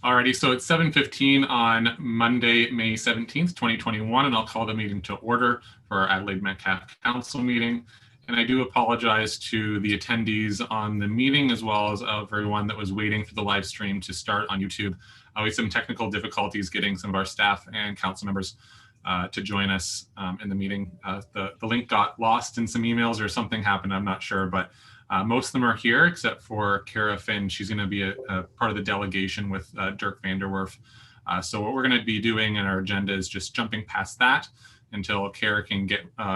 Alrighty, so it's 7:15 on Monday, May 17th, 2021, and I'll call the meeting to order for our Adelaide Metcalf Council meeting. And I do apologize to the attendees on the meeting, as well as everyone that was waiting for the live stream to start on YouTube. We had some technical difficulties getting some of our staff and council members to join us in the meeting. The link got lost in some emails or something happened, I'm not sure, but most of them are here except for Kara Finn. She's going to be a part of the delegation with Dirk van der Werf. So what we're going to be doing in our agenda is just jumping past that until Kara can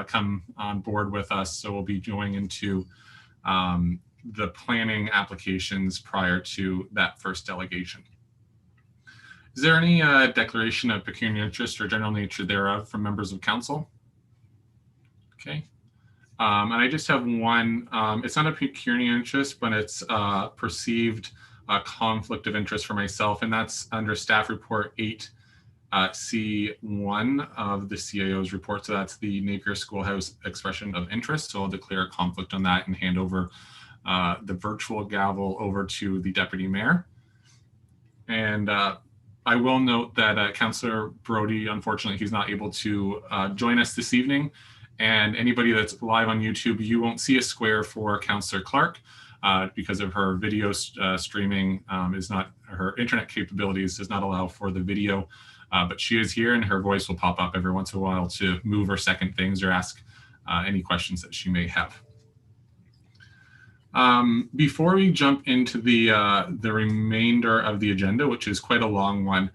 come on board with us. So we'll be going into the planning applications prior to that first delegation. Is there any declaration of pecuniary interest or general nature thereof from members of council? Okay. And I just have one. It's not a pecuniary interest, but it's perceived conflict of interest for myself, and that's under staff report 8C1 of the CAO's report. So that's the Napier Schoolhouse expression of interest. So I'll declare a conflict on that and hand over the virtual gavel over to the deputy mayor. And I will note that Councillor Brody, unfortunately, he's not able to join us this evening. And anybody that's live on YouTube, you won't see a square for Councillor Clark because of her video streaming her internet capabilities does not allow for the video, but she is here and her voice will pop up every once in a while to move or second things or ask any questions that she may have. Before we jump into the remainder of the agenda, which is quite a long one,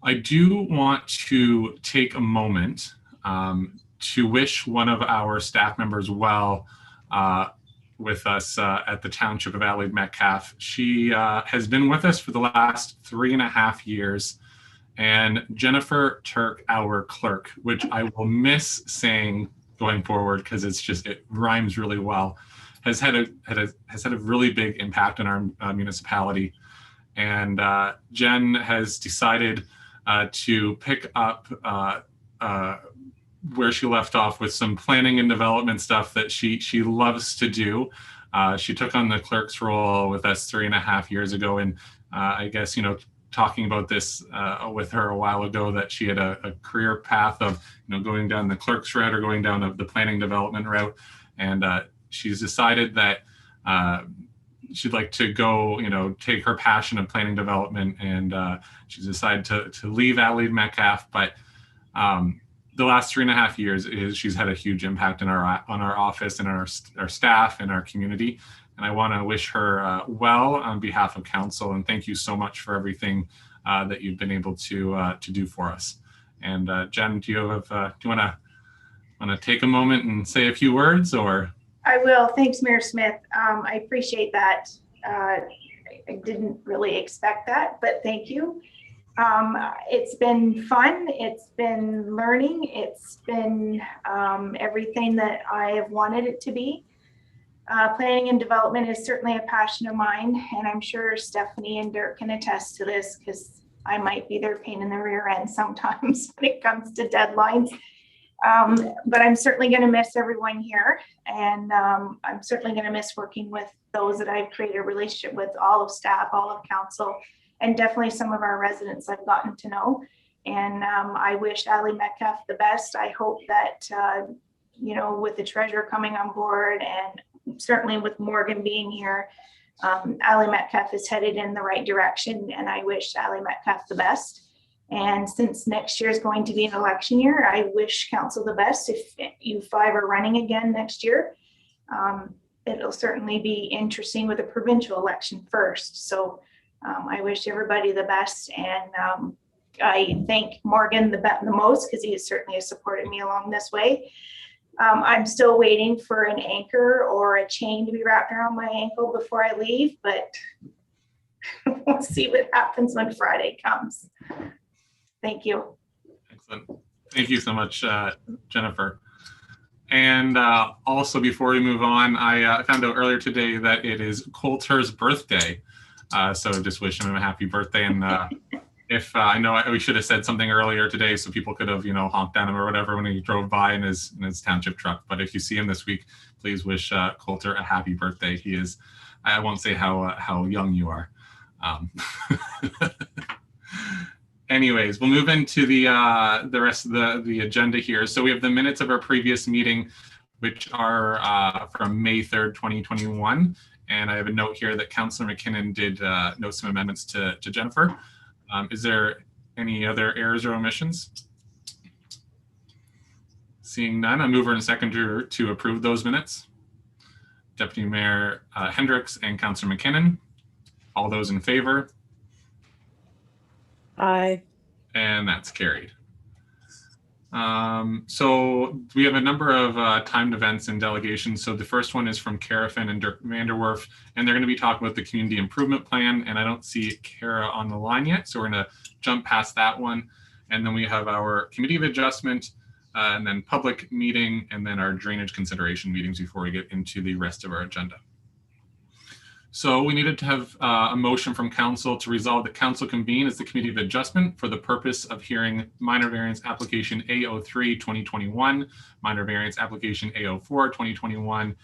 I do want to take a moment to wish one of our staff members well with us at the Township of Adelaide Metcalf. She has been with us for the last 3.5 years, and Jennifer Turk, our clerk, which I will miss saying going forward because it rhymes really well, has had a really big impact on our municipality. And Jen has decided to pick up where she left off with some planning and development stuff that she loves to do. She took on the clerk's role with us 3.5 years ago. And I guess, talking about this with her a while ago, that she had a career path of, going down the clerk's route or going down the planning development route. And she's decided that she'd like to go, take her passion of planning development, and she's decided to leave Adelaide Metcalf. But the last 3.5 years, she's had a huge impact on our office and our staff and our community. And I want to wish her well on behalf of council, and thank you so much for everything that you've been able to do for us. And Jen, do you want to take a moment and say a few words, or? I will. Thanks, Mayor Smith. I appreciate that. I didn't really expect that, but thank you. It's been fun. It's been learning. It's been everything that I have wanted it to be. Planning and development is certainly a passion of mine, and I'm sure Stephanie and Dirk can attest to this because I might be their pain in the rear end sometimes when it comes to deadlines. But I'm certainly going to miss everyone here, and I'm certainly going to miss working with those that I've created a relationship with, all of staff, all of council, and definitely some of our residents I've gotten to know. And I wish Adelaide Metcalf the best. I hope that, with the treasurer coming on board, and certainly with Morgan being here, Adelaide Metcalf is headed in the right direction, and I wish Adelaide Metcalf the best. And since next year is going to be an election year, I wish council the best. If you 5 are running again next year, it'll certainly be interesting with a provincial election first. So I wish everybody the best, and I thank Morgan the most because he certainly has supported me along this way. I'm still waiting for an anchor or a chain to be wrapped around my ankle before I leave, but we'll see what happens when Friday comes. Thank you. Excellent. Thank you so much, Jennifer. And also, before we move on, I found out earlier today that it is Coulter's birthday. So just wish him a happy birthday. And if I know we should have said something earlier today so people could have, honked at him or whatever when he drove by in his township truck. But if you see him this week, please wish Coulter a happy birthday. He is, I won't say how young you are. Anyways, we'll move into the rest of the agenda here. So we have the minutes of our previous meeting, which are from May 3rd, 2021. And I have a note here that Councillor McKinnon did note some amendments to Jennifer. Is there any other errors or omissions? Seeing none, a mover and a seconder to approve those minutes. Deputy Mayor Hendricks and Councillor McKinnon. All those in favor? Aye. And that's carried. So we have a number of timed events and delegations. So the first one is from Carafin and Dirk Vanderwerf, and they're going to be talking about the community improvement plan. And I don't see Kara on the line yet, so we're going to jump past that one. And then we have our committee of adjustment, and then public meeting, and then our drainage consideration meetings before we get into the rest of our agenda. So we needed to have a motion from council to resolve that council convene as the committee of adjustment for the purpose of hearing minor variance application A03 2021, minor variance application A04 2021,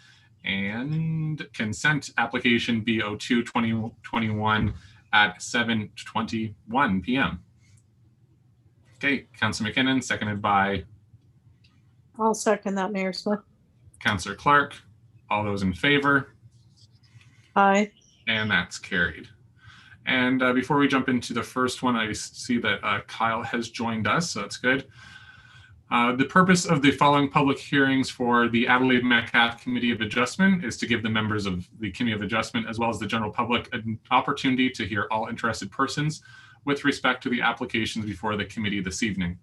and consent application B02 2021 at 7:21 p.m. Okay, Councillor McKinnon, seconded by I'll second that, Mayor Smith. Councillor Clark. All those in favor? Aye. And that's carried. And before we jump into the first one, I see that Kyle has joined us, so that's good. The purpose of the following public hearings for the Adelaide Metcalf Committee of Adjustment is to give the members of the Committee of Adjustment, as well as the general public, an opportunity to hear all interested persons with respect to the applications before the committee this evening.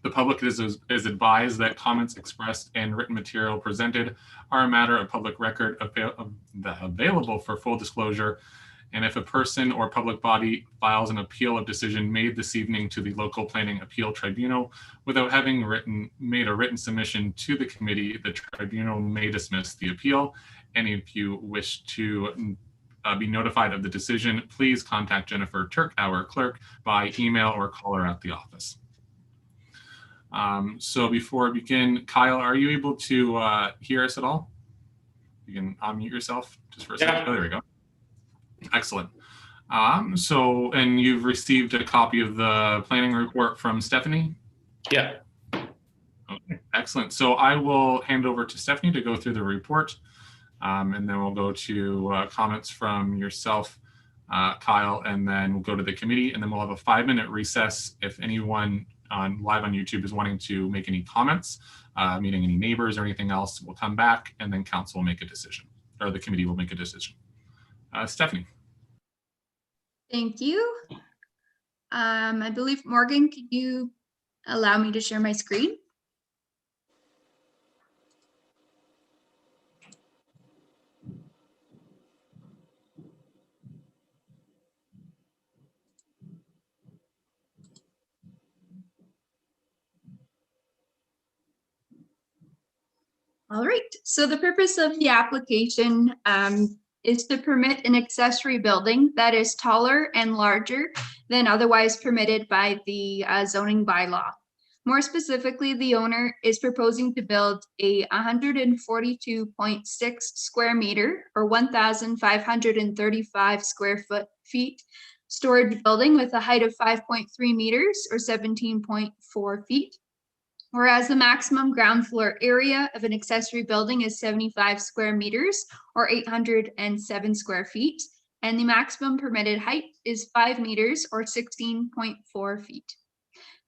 The public is advised that comments expressed and written material presented are a matter of public record available for full disclosure. And if a person or public body files an appeal of decision made this evening to the local planning appeal tribunal without having made a written submission to the committee, the tribunal may dismiss the appeal. And if you wish to be notified of the decision, please contact Jennifer Turk, our clerk, by email or call her at the office. So before we begin, Kyle, are you able to hear us at all? You can unmute yourself just for a second. Oh, there we go. Excellent. And you've received a copy of the planning report from Stephanie? Yeah. Okay, excellent. So I will hand over to Stephanie to go through the report, and then we'll go to comments from yourself, Kyle, and then we'll go to the committee, and then we'll have a 5-minute recess if anyone live on YouTube is wanting to make any comments, meeting any neighbors or anything else. We'll come back, and then council will make a decision, or the committee will make a decision. Stephanie. Thank you. I believe, Morgan, could you allow me to share my screen? All right, so the purpose of the application is to permit an accessory building that is taller and larger than otherwise permitted by the zoning bylaw. More specifically, the owner is proposing to build a 142.6 square meter or 1,535 square feet storage building with a height of 5.3 meters or 17.4 feet. Whereas the maximum ground floor area of an accessory building is 75 square meters or 807 square feet, and the maximum permitted height is 5 meters or 16.4 feet.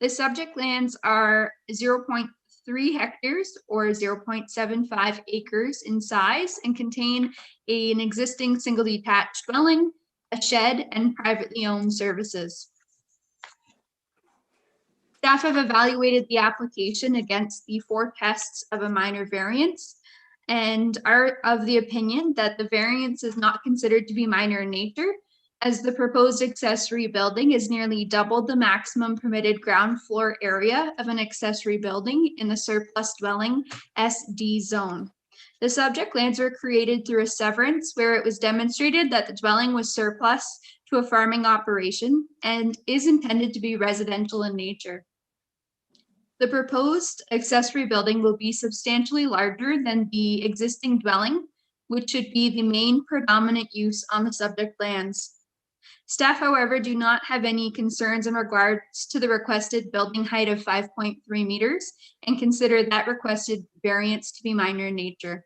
The subject lands are 0.3 hectares or 0.75 acres in size and contain an existing single detached dwelling, a shed, and privately owned services. Staff have evaluated the application against the 4 tests of a minor variance and are of the opinion that the variance is not considered to be minor in nature, as the proposed accessory building is nearly double the maximum permitted ground floor area of an accessory building in the surplus dwelling SD zone. The subject lands were created through a severance where it was demonstrated that the dwelling was surplus to a farming operation and is intended to be residential in nature. The proposed accessory building will be substantially larger than the existing dwelling, which should be the main predominant use on the subject lands. Staff, however, do not have any concerns in regards to the requested building height of 5.3 meters and consider that requested variance to be minor in nature.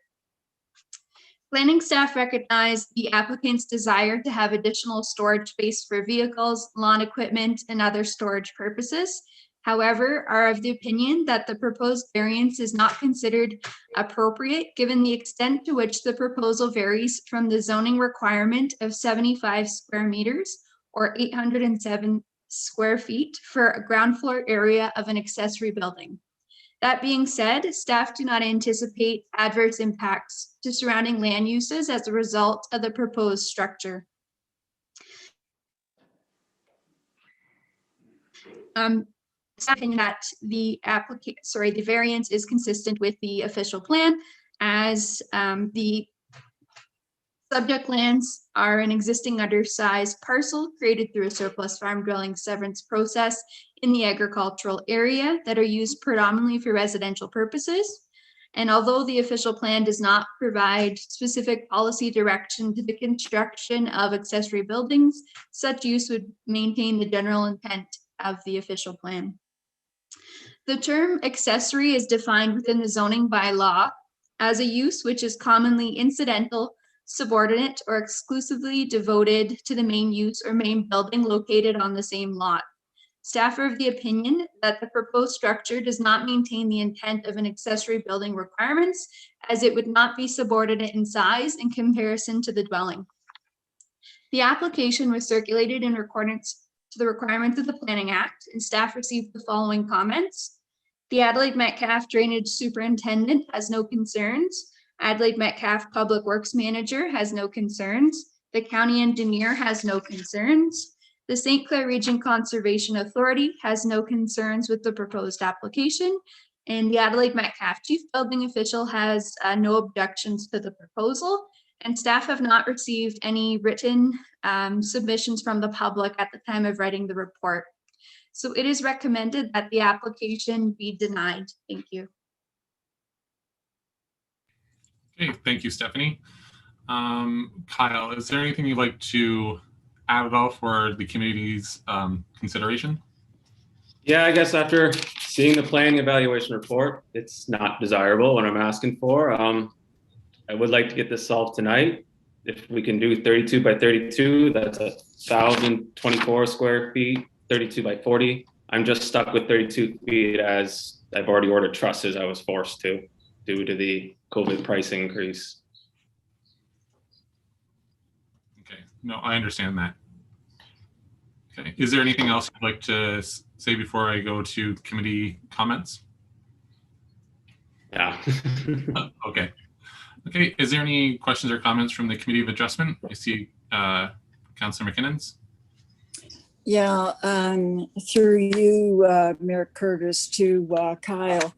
Planning staff recognize the applicant's desire to have additional storage space for vehicles, lawn equipment, and other storage purposes. However, are of the opinion that the proposed variance is not considered appropriate given the extent to which the proposal varies from the zoning requirement of 75 square meters or 807 square feet for a ground floor area of an accessory building. That being said, staff do not anticipate adverse impacts to surrounding land uses as a result of the proposed structure. Opinion that the variance is consistent with the official plan, as the subject lands are an existing undersized parcel created through a surplus farm dwelling severance process in the agricultural area that are used predominantly for residential purposes. And although the official plan does not provide specific policy direction to the construction of accessory buildings, such use would maintain the general intent of the official plan. The term accessory is defined within the zoning bylaw as a use which is commonly incidental, subordinate, or exclusively devoted to the main use or main building located on the same lot. Staff are of the opinion that the proposed structure does not maintain the intent of an accessory building requirements, as it would not be subordinate in size in comparison to the dwelling. The application was circulated in accordance to the requirements of the Planning Act, and staff received the following comments. The Adelaide Metcalf Drainage Superintendent has no concerns. Adelaide Metcalf Public Works Manager has no concerns. The County Engineer has no concerns. The St. Clair Region Conservation Authority has no concerns with the proposed application. And the Adelaide Metcalf Chief Building Official has no objections to the proposal. And staff have not received any written submissions from the public at the time of writing the report. So it is recommended that the application be denied. Thank you. Okay, thank you, Stephanie. Kyle, is there anything you'd like to add at all for the committee's consideration? Yeah, I guess after seeing the planning evaluation report, it's not desirable what I'm asking for. I would like to get this solved tonight. If we can do 32 by 32, that's 1,024 square feet, 32 by 40. I'm just stuck with 32 feet as I've already ordered trusses I was forced to due to the COVID price increase. Okay, no, I understand that. Okay, is there anything else you'd like to say before I go to committee comments? Yeah. Okay. Okay, is there any questions or comments from the Committee of Adjustment? I see Councillor McKinnon's. Yeah, through you, Mayor Curtis, to Kyle.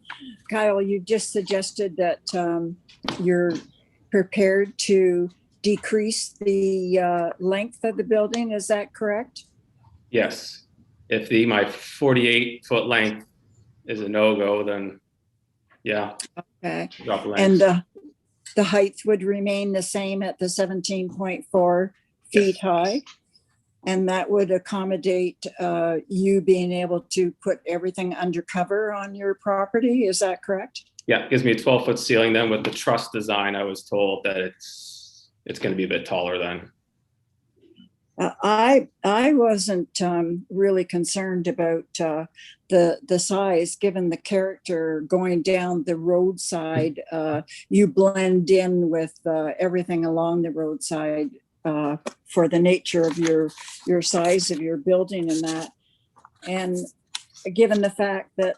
Kyle, you just suggested that you're prepared to decrease the length of the building. Is that correct? Yes. If my 48-foot length is a no-go, then yeah. Okay. Drop the length. And the height would remain the same at the 17.4 feet high. And that would accommodate you being able to put everything under cover on your property. Is that correct? Yeah, it gives me a 12-foot ceiling. Then with the truss design, I was told that it's going to be a bit taller then. I wasn't really concerned about the size, given the character going down the roadside. You blend in with everything along the roadside for the nature of your size of your building and that. And given the fact that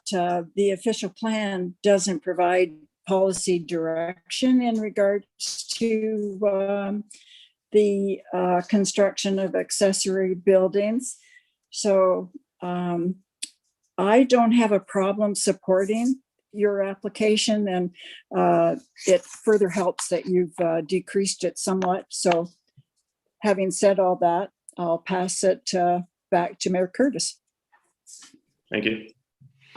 the official plan doesn't provide policy direction in regards to the construction of accessory buildings. So I don't have a problem supporting your application, and it further helps that you've decreased it somewhat. So having said all that, I'll pass it back to Mayor Curtis. Thank you.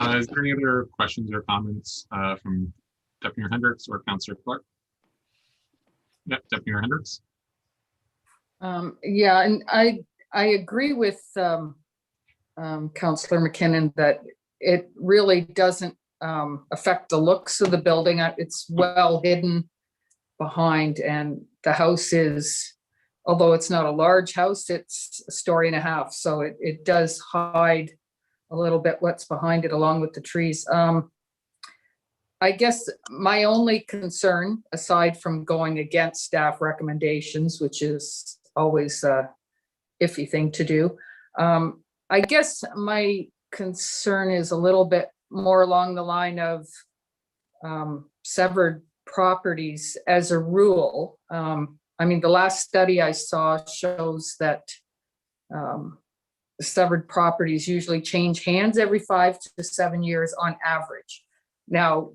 Is there any other questions or comments from Deputy Mayor Hendricks or Councillor Clark? Yep, Deputy Mayor Hendricks. Yeah, and I agree with Councillor McKinnon that it really doesn't affect the looks of the building. It's well hidden behind, and the house is, although it's not a large house, it's a story and a half. So it does hide a little bit what's behind it along with the trees. I guess my only concern, aside from going against staff recommendations, which is always a iffy thing to do, I guess my concern is a little bit more along the line of severed properties as a rule. I mean, the last study I saw shows that severed properties usually change hands every 5 to 7 years on average. Now,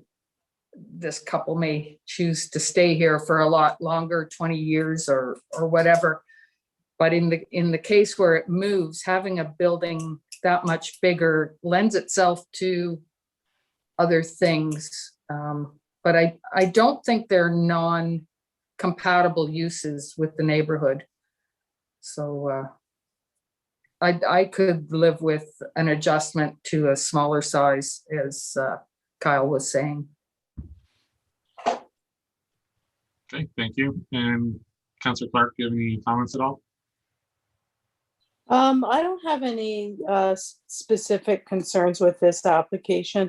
this couple may choose to stay here for a lot longer, 20 years or whatever. But in the case where it moves, having a building that much bigger lends itself to other things. But I don't think they're non-compatible uses with the neighborhood. So I could live with an adjustment to a smaller size, as Kyle was saying. Okay, thank you. And Councillor Clark, do you have any comments at all? I don't have any specific concerns with this application,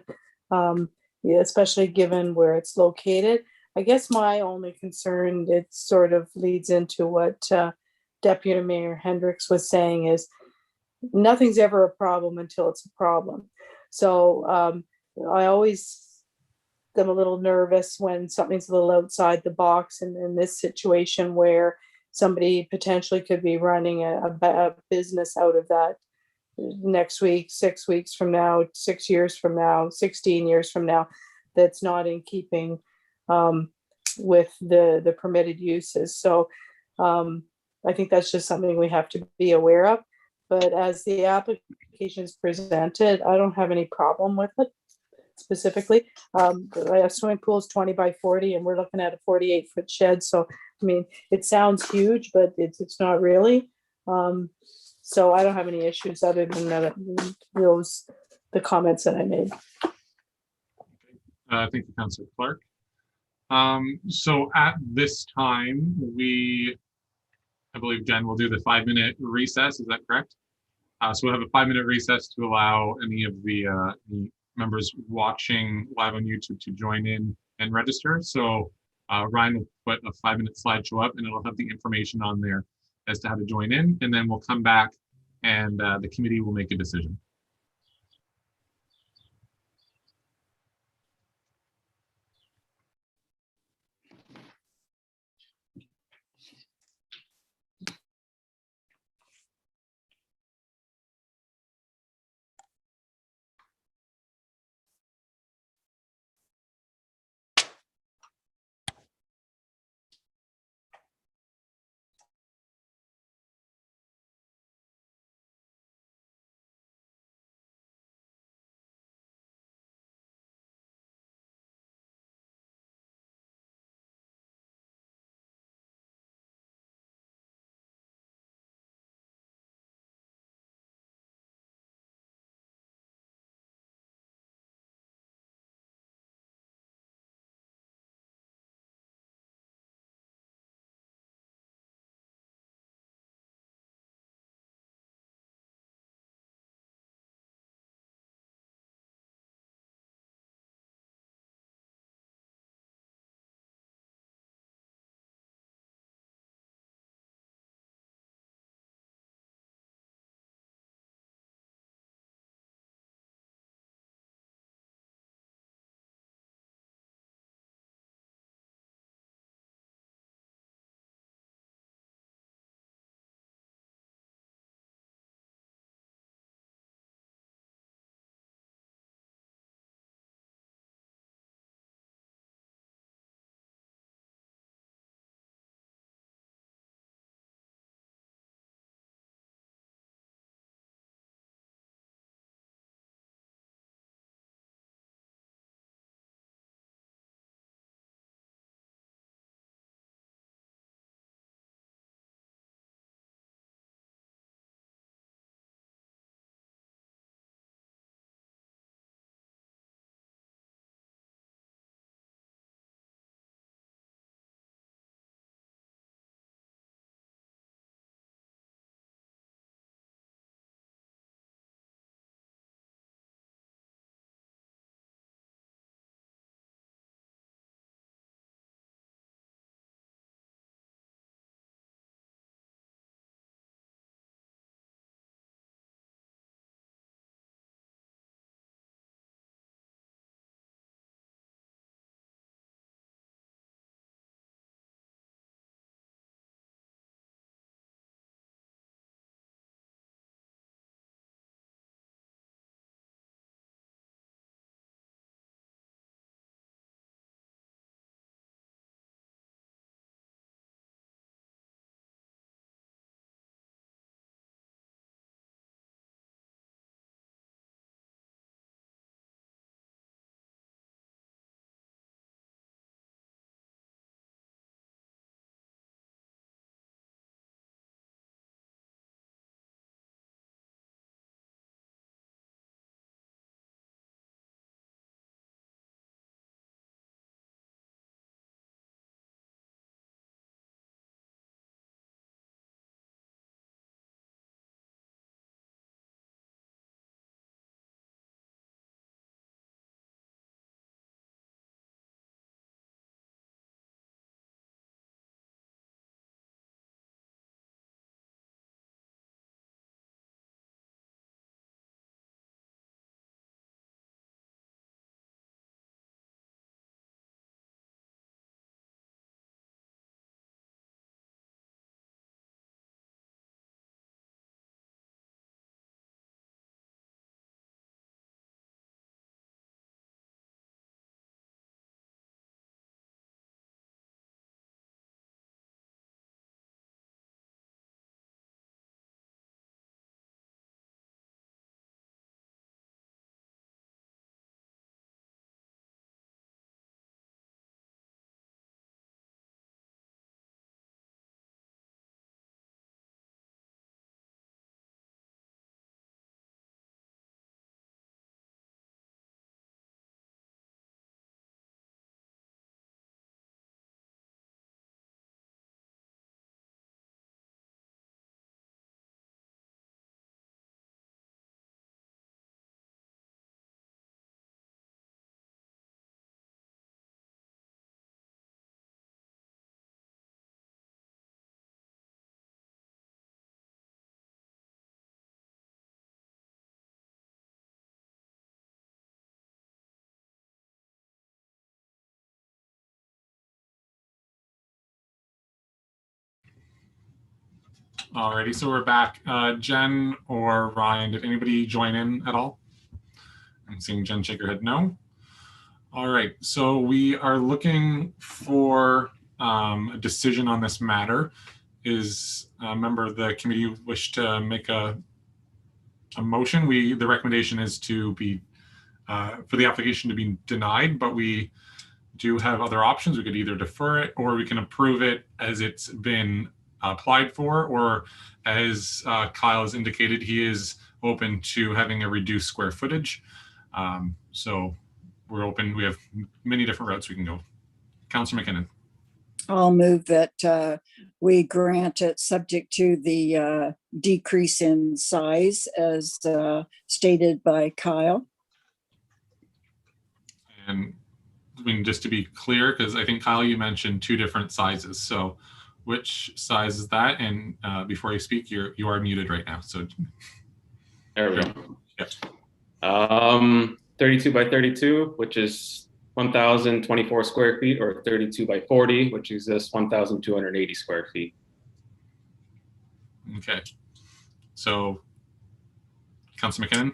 yeah, especially given where it's located. I guess my only concern, it sort of leads into what Deputy Mayor Hendricks was saying, is nothing's ever a problem until it's a problem. So I always am a little nervous when something's a little outside the box, and in this situation where somebody potentially could be running a business out of that next week, 6 weeks from now, 6 years from now, 16 years from now, that's not in keeping with the permitted uses. So I think that's just something we have to be aware of. But as the application is presented, I don't have any problem with it specifically. A swimming pool is 20 by 40, and we're looking at a 48-foot shed. So, I mean, it sounds huge, but it's not really. So I don't have any issues other than the comments that I made. Thank you, Councillor Clark. So at this time, I believe Jen will do the 5-minute recess. Is that correct? So we'll have a 5-minute recess to allow any of the members watching live on YouTube to join in and register. So Ryan will put a 5-minute slideshow up, and it'll have the information on there as to how to join in. And then we'll come back, and the committee will make a decision. Alrighty, so we're back. Jen or Ryan, did anybody join in at all? I'm seeing Jen shake her head no. All right, so we are looking for a decision on this matter. Is a member of the committee wish to make a motion? The recommendation is to be for the application to be denied, but we do have other options. We could either defer it or we can approve it as it's been applied for, or as Kyle has indicated, he is open to having a reduced square footage. So we're open. We have many different routes we can go. Councillor McKinnon. I'll move that we grant it subject to the decrease in size as stated by Kyle. And I mean, just to be clear, because I think Kyle, you mentioned 2 different sizes. So which size is that? And before you speak, you are muted right now. So There we go. Yep. 32 by 32, which is 1,024 square feet, or 32 by 40, which is 1,280 square feet. Okay. So Councillor McKinnon.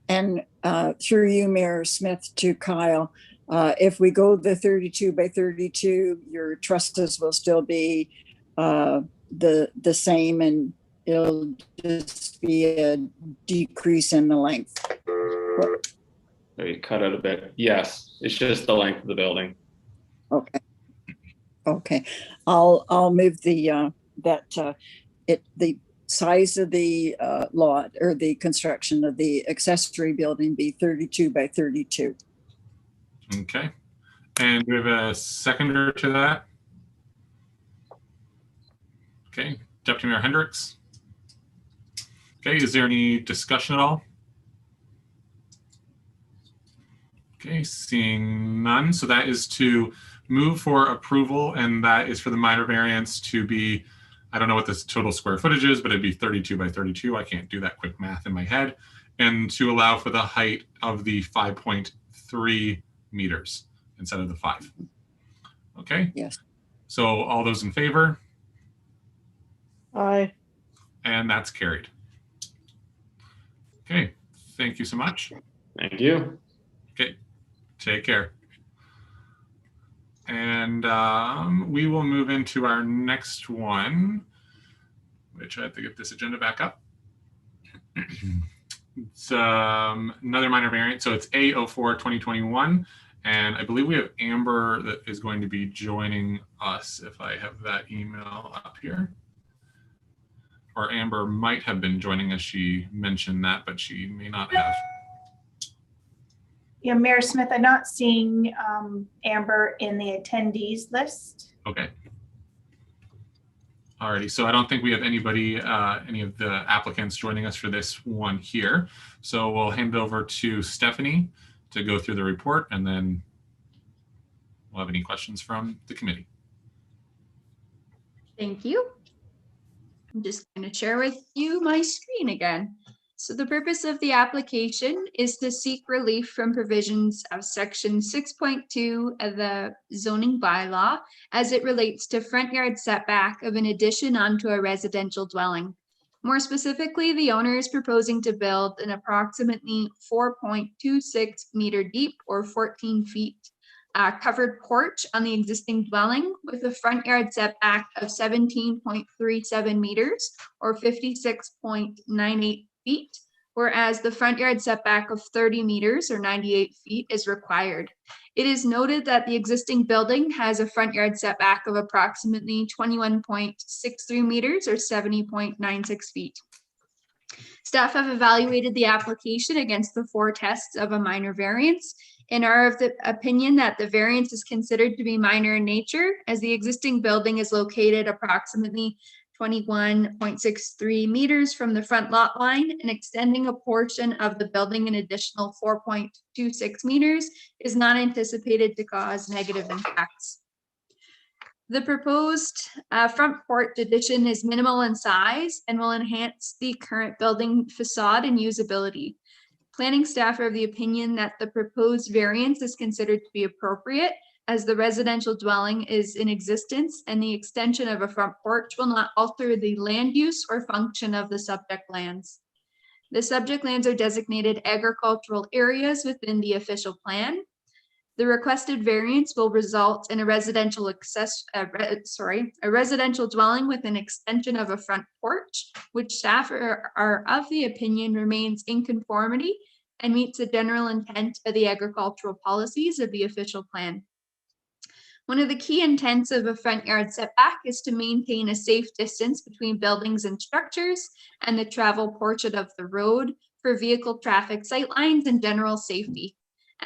And through you, Mayor Smith, to Kyle, if we go the 32 by 32, your trusses will still be the same, and it'll just be a decrease in the length. So you cut out a bit. Yes, it's just the length of the building. Okay. Okay. I'll move the the size of the lot, or the construction of the accessory building, be 32 by 32. Okay. And we have a seconder to that. Okay. Deputy Mayor Hendricks. Okay. Is there any discussion at all? Okay, seeing none. So that is to move for approval, and that is for the minor variance to be, I don't know what this total square footage is, but it'd be 32 by 32. I can't do that quick math in my head. And to allow for the height of the 5.3 meters instead of the 5. Okay. Yes. So all those in favor? Aye. And that's carried. Okay, thank you so much. Thank you. Okay, take care. And we will move into our next one, which I have to get this agenda back up. It's another minor variant. So it's A04-2021. And I believe we have Amber that is going to be joining us, if I have that email up here. Or Amber might have been joining us. She mentioned that, but she may not have. Yeah, Mayor Smith, I'm not seeing Amber in the attendees list. Okay. Alrighty, so I don't think we have anybody, any of the applicants joining us for this one here. So we'll hand it over to Stephanie to go through the report, and then we'll have any questions from the committee. Thank you. I'm just going to share with you my screen again. So the purpose of the application is to seek relief from provisions of section 6.2 of the zoning bylaw as it relates to front yard setback of an addition onto a residential dwelling. More specifically, the owner is proposing to build an approximately 4.26 meter deep, or 14 feet, covered porch on the existing dwelling with a front yard setback of 17.37 meters, or 56.98 feet, whereas the front yard setback of 30 meters, or 98 feet, is required. It is noted that the existing building has a front yard setback of approximately 21.63 meters, or 70.96 feet. Staff have evaluated the application against the 4 tests of a minor variance and are of the opinion that the variance is considered to be minor in nature, as the existing building is located approximately 21.63 meters from the front lot line, and extending a portion of the building an additional 4.26 meters is not anticipated to cause negative impacts. The proposed front porch addition is minimal in size and will enhance the current building facade and usability. Planning staff are of the opinion that the proposed variance is considered to be appropriate, as the residential dwelling is in existence and the extension of a front porch will not alter the land use or function of the subject lands. The subject lands are designated agricultural areas within the official plan. The requested variance will result in a residential dwelling with an extension of a front porch, which staff are of the opinion remains in conformity and meets the general intent of the agricultural policies of the official plan. One of the key intents of a front yard setback is to maintain a safe distance between buildings and structures and the travel portion of the road for vehicle traffic sightlines and general safety.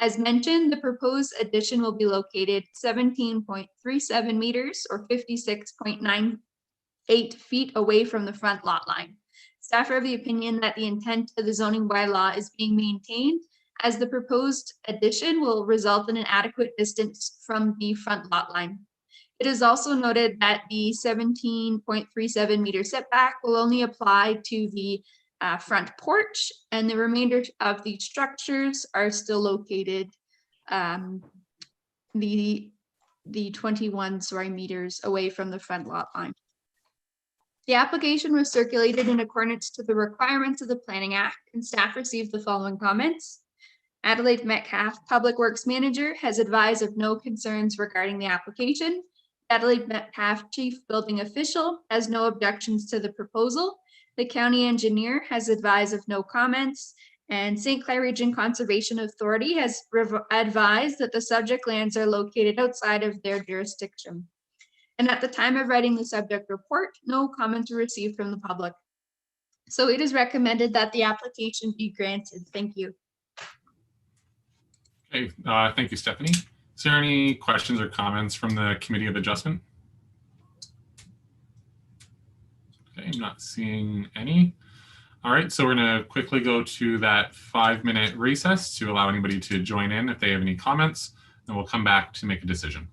As mentioned, the proposed addition will be located 17.37 meters or 56.98 feet away from the front lot line. Staff are of the opinion that the intent of the zoning bylaw is being maintained, as the proposed addition will result in an adequate distance from the front lot line. It is also noted that the 17.37 meter setback will only apply to the front porch, and the remainder of the structures are still located the 21 meters away from the front lot line. The application was circulated in accordance to the requirements of the Planning Act, and staff received the following comments. Adelaide Metcalf, Public Works Manager, has advised of no concerns regarding the application. Adelaide Metcalf, Chief Building Official, has no objections to the proposal. The County Engineer has advised of no comments, and St. Clair Region Conservation Authority has advised that the subject lands are located outside of their jurisdiction. And at the time of writing the subject report, no comments were received from the public. So it is recommended that the application be granted. Thank you. Okay, thank you, Stephanie. Is there any questions or comments from the Committee of Adjustment? Okay, I'm not seeing any. All right, so we're going to quickly go to that 5-minute recess to allow anybody to join in if they have any comments, and we'll come back to make a decision.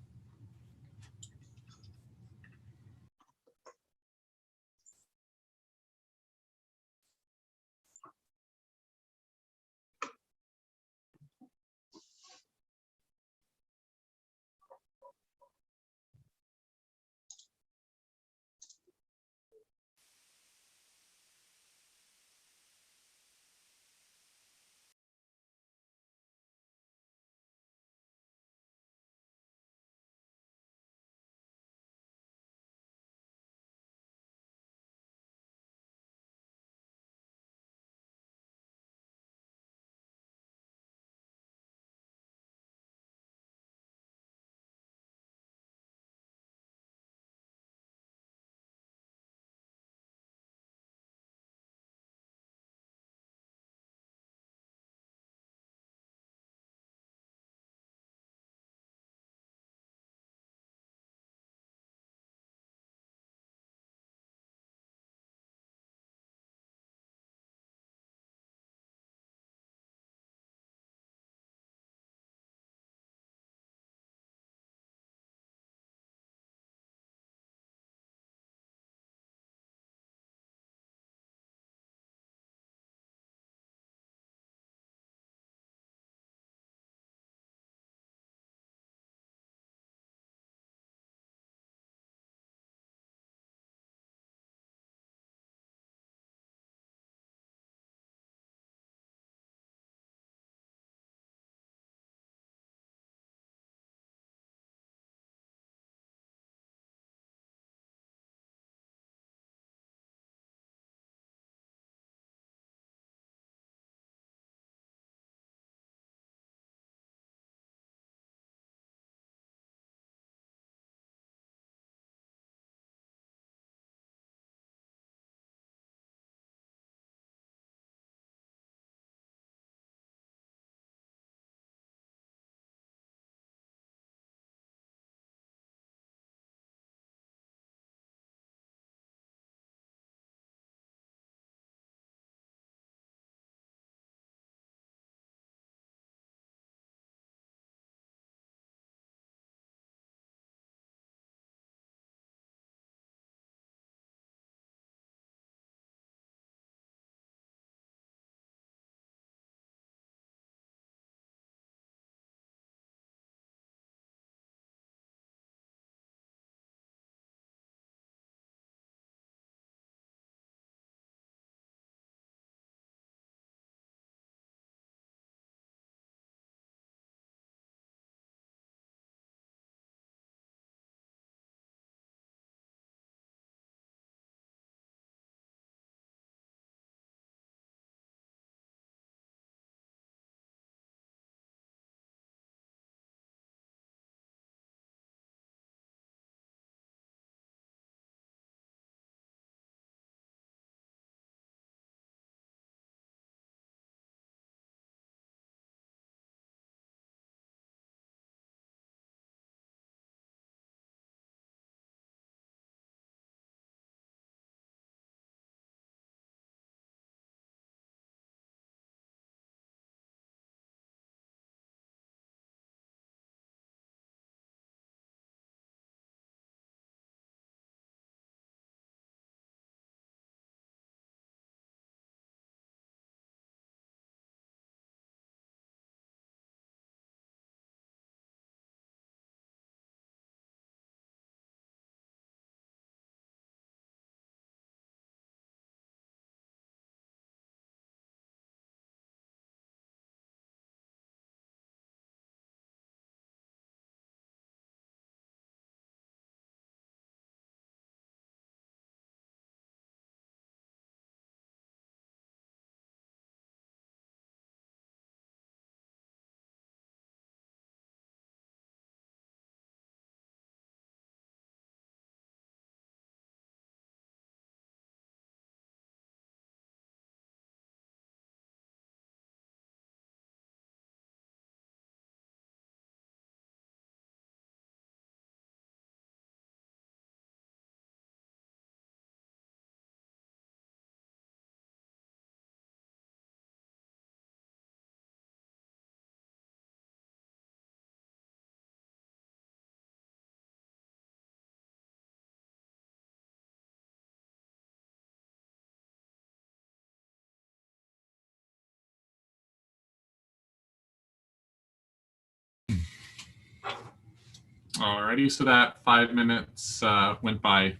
Alrighty, so that 5 minutes went by,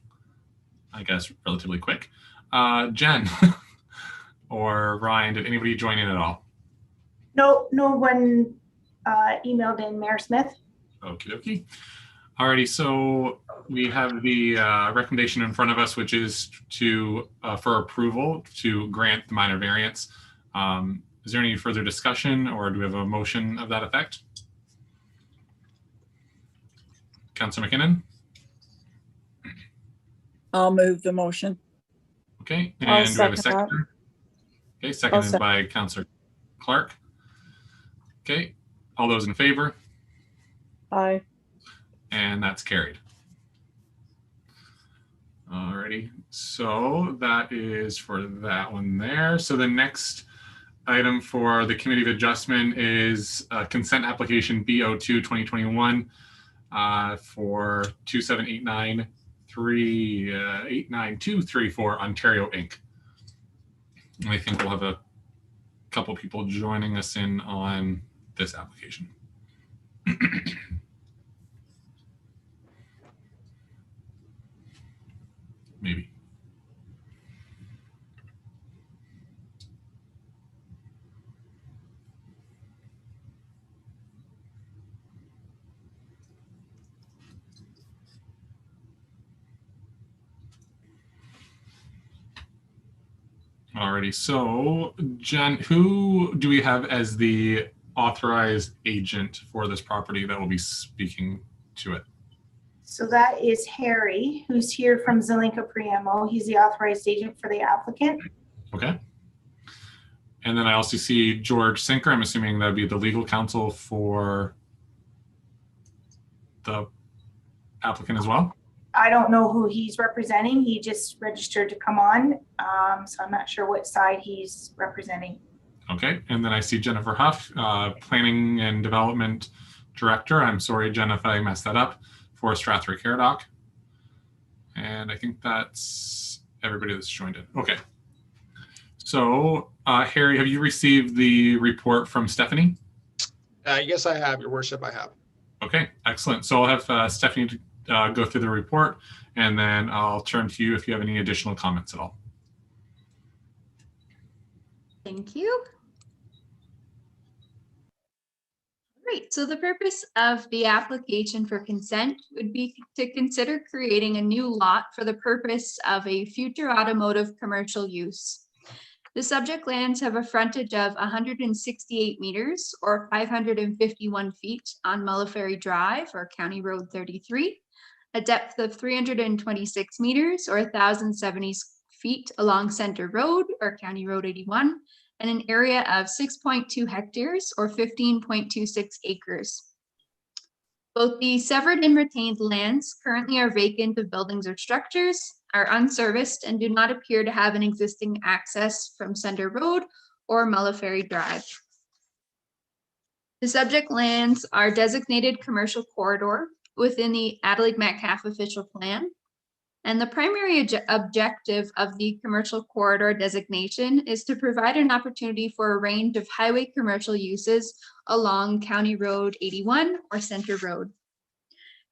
I guess, relatively quick. Jen or Ryan, did anybody join in at all? No, no one emailed in, Mayor Smith. Okie dokie. Alrighty, so we have the recommendation in front of us, which is to for approval to grant the minor variance. Is there any further discussion, or do we have a motion of that effect? Councilor McKinnon? I'll move the motion. Okay, I'll and do we have a second that. seconder? Okay, seconded second. by Councilor Clark. Okay, all those in favor? Aye. And that's carried. Alrighty, so that is for that one there. So the next item for the Committee of Adjustment is consent application BO2 2021 for 27893892234 Ontario Inc. And I think we'll have a couple people joining us in on this application. Maybe. Alrighty, so Jen, who do we have as the authorized agent for this property that will be speaking to it? So that is Harry, who's here from Cip Primer. He's the authorized agent for the applicant. Okay. And then I also see George Sinker. I'm assuming that'd be the legal counsel for the applicant as well. I don't know who he's representing. He just registered to come on. So I'm not sure what side he's representing. Okay. And then I see Jennifer Huff, Planning and Development Director. I'm sorry, Jen, if I messed that up, for Strathroy Caradoc. And I think that's everybody that's joined in. Okay. So, Harry, have you received the report from Stephanie? Yes, I have, Your Worship, I have. Okay, excellent. So I'll have Stephanie go through the report, and then I'll turn to you if you have any additional comments at all. Thank you. Great. So the purpose of the application for consent would be to consider creating a new lot for the purpose of a future automotive commercial use. The subject lands have a frontage of 168 meters or 551 feet on Mullaferry Drive or County Road 33, a depth of 326 meters or 1,070 feet along Center Road or County Road 81, and an area of 6.2 hectares or 15.26 acres. Both the severed and retained lands currently are vacant of buildings or structures, are unserviced, and do not appear to have an existing access from Center Road or Mullaferry Drive. The subject lands are designated commercial corridor within the Adelaide Metcalf official plan. And the primary objective of the commercial corridor designation is to provide an opportunity for a range of highway commercial uses along County Road 81 or Center Road.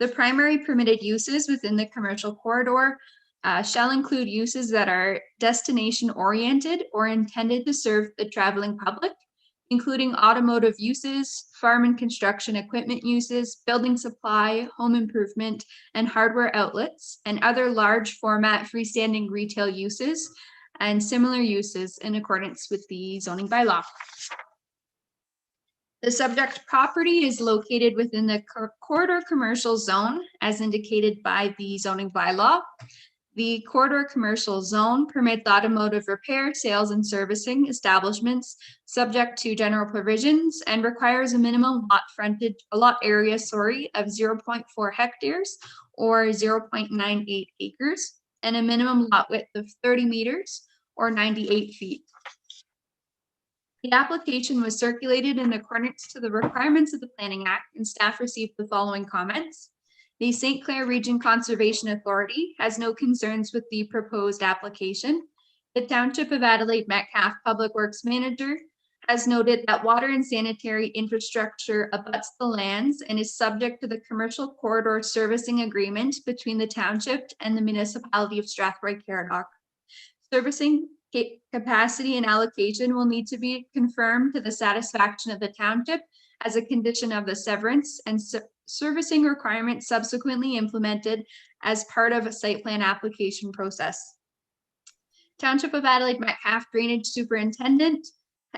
The primary permitted uses within the commercial corridor shall include uses that are destination oriented or intended to serve the traveling public, including automotive uses, farm and construction equipment uses, building supply, home improvement, and hardware outlets, and other large format freestanding retail uses and similar uses in accordance with the zoning bylaw. The subject property is located within the corridor commercial zone as indicated by the zoning bylaw. The corridor commercial zone permits automotive repair, sales, and servicing establishments subject to general provisions and requires a minimum lot area of 0.4 hectares or 0.98 acres and a minimum lot width of 30 meters or 98 feet. The application was circulated in accordance to the requirements of the Planning Act, and staff received the following comments. The St. Clair Region Conservation Authority has no concerns with the proposed application. The Township of Adelaide Metcalf Public Works Manager has noted that water and sanitary infrastructure abuts the lands and is subject to the commercial corridor servicing agreement between the township and the municipality of Strathroy-Caradoc. Servicing capacity and allocation will need to be confirmed to the satisfaction of the township as a condition of the severance, and servicing requirements subsequently implemented as part of a site plan application process. Township of Adelaide Metcalf Drainage Superintendent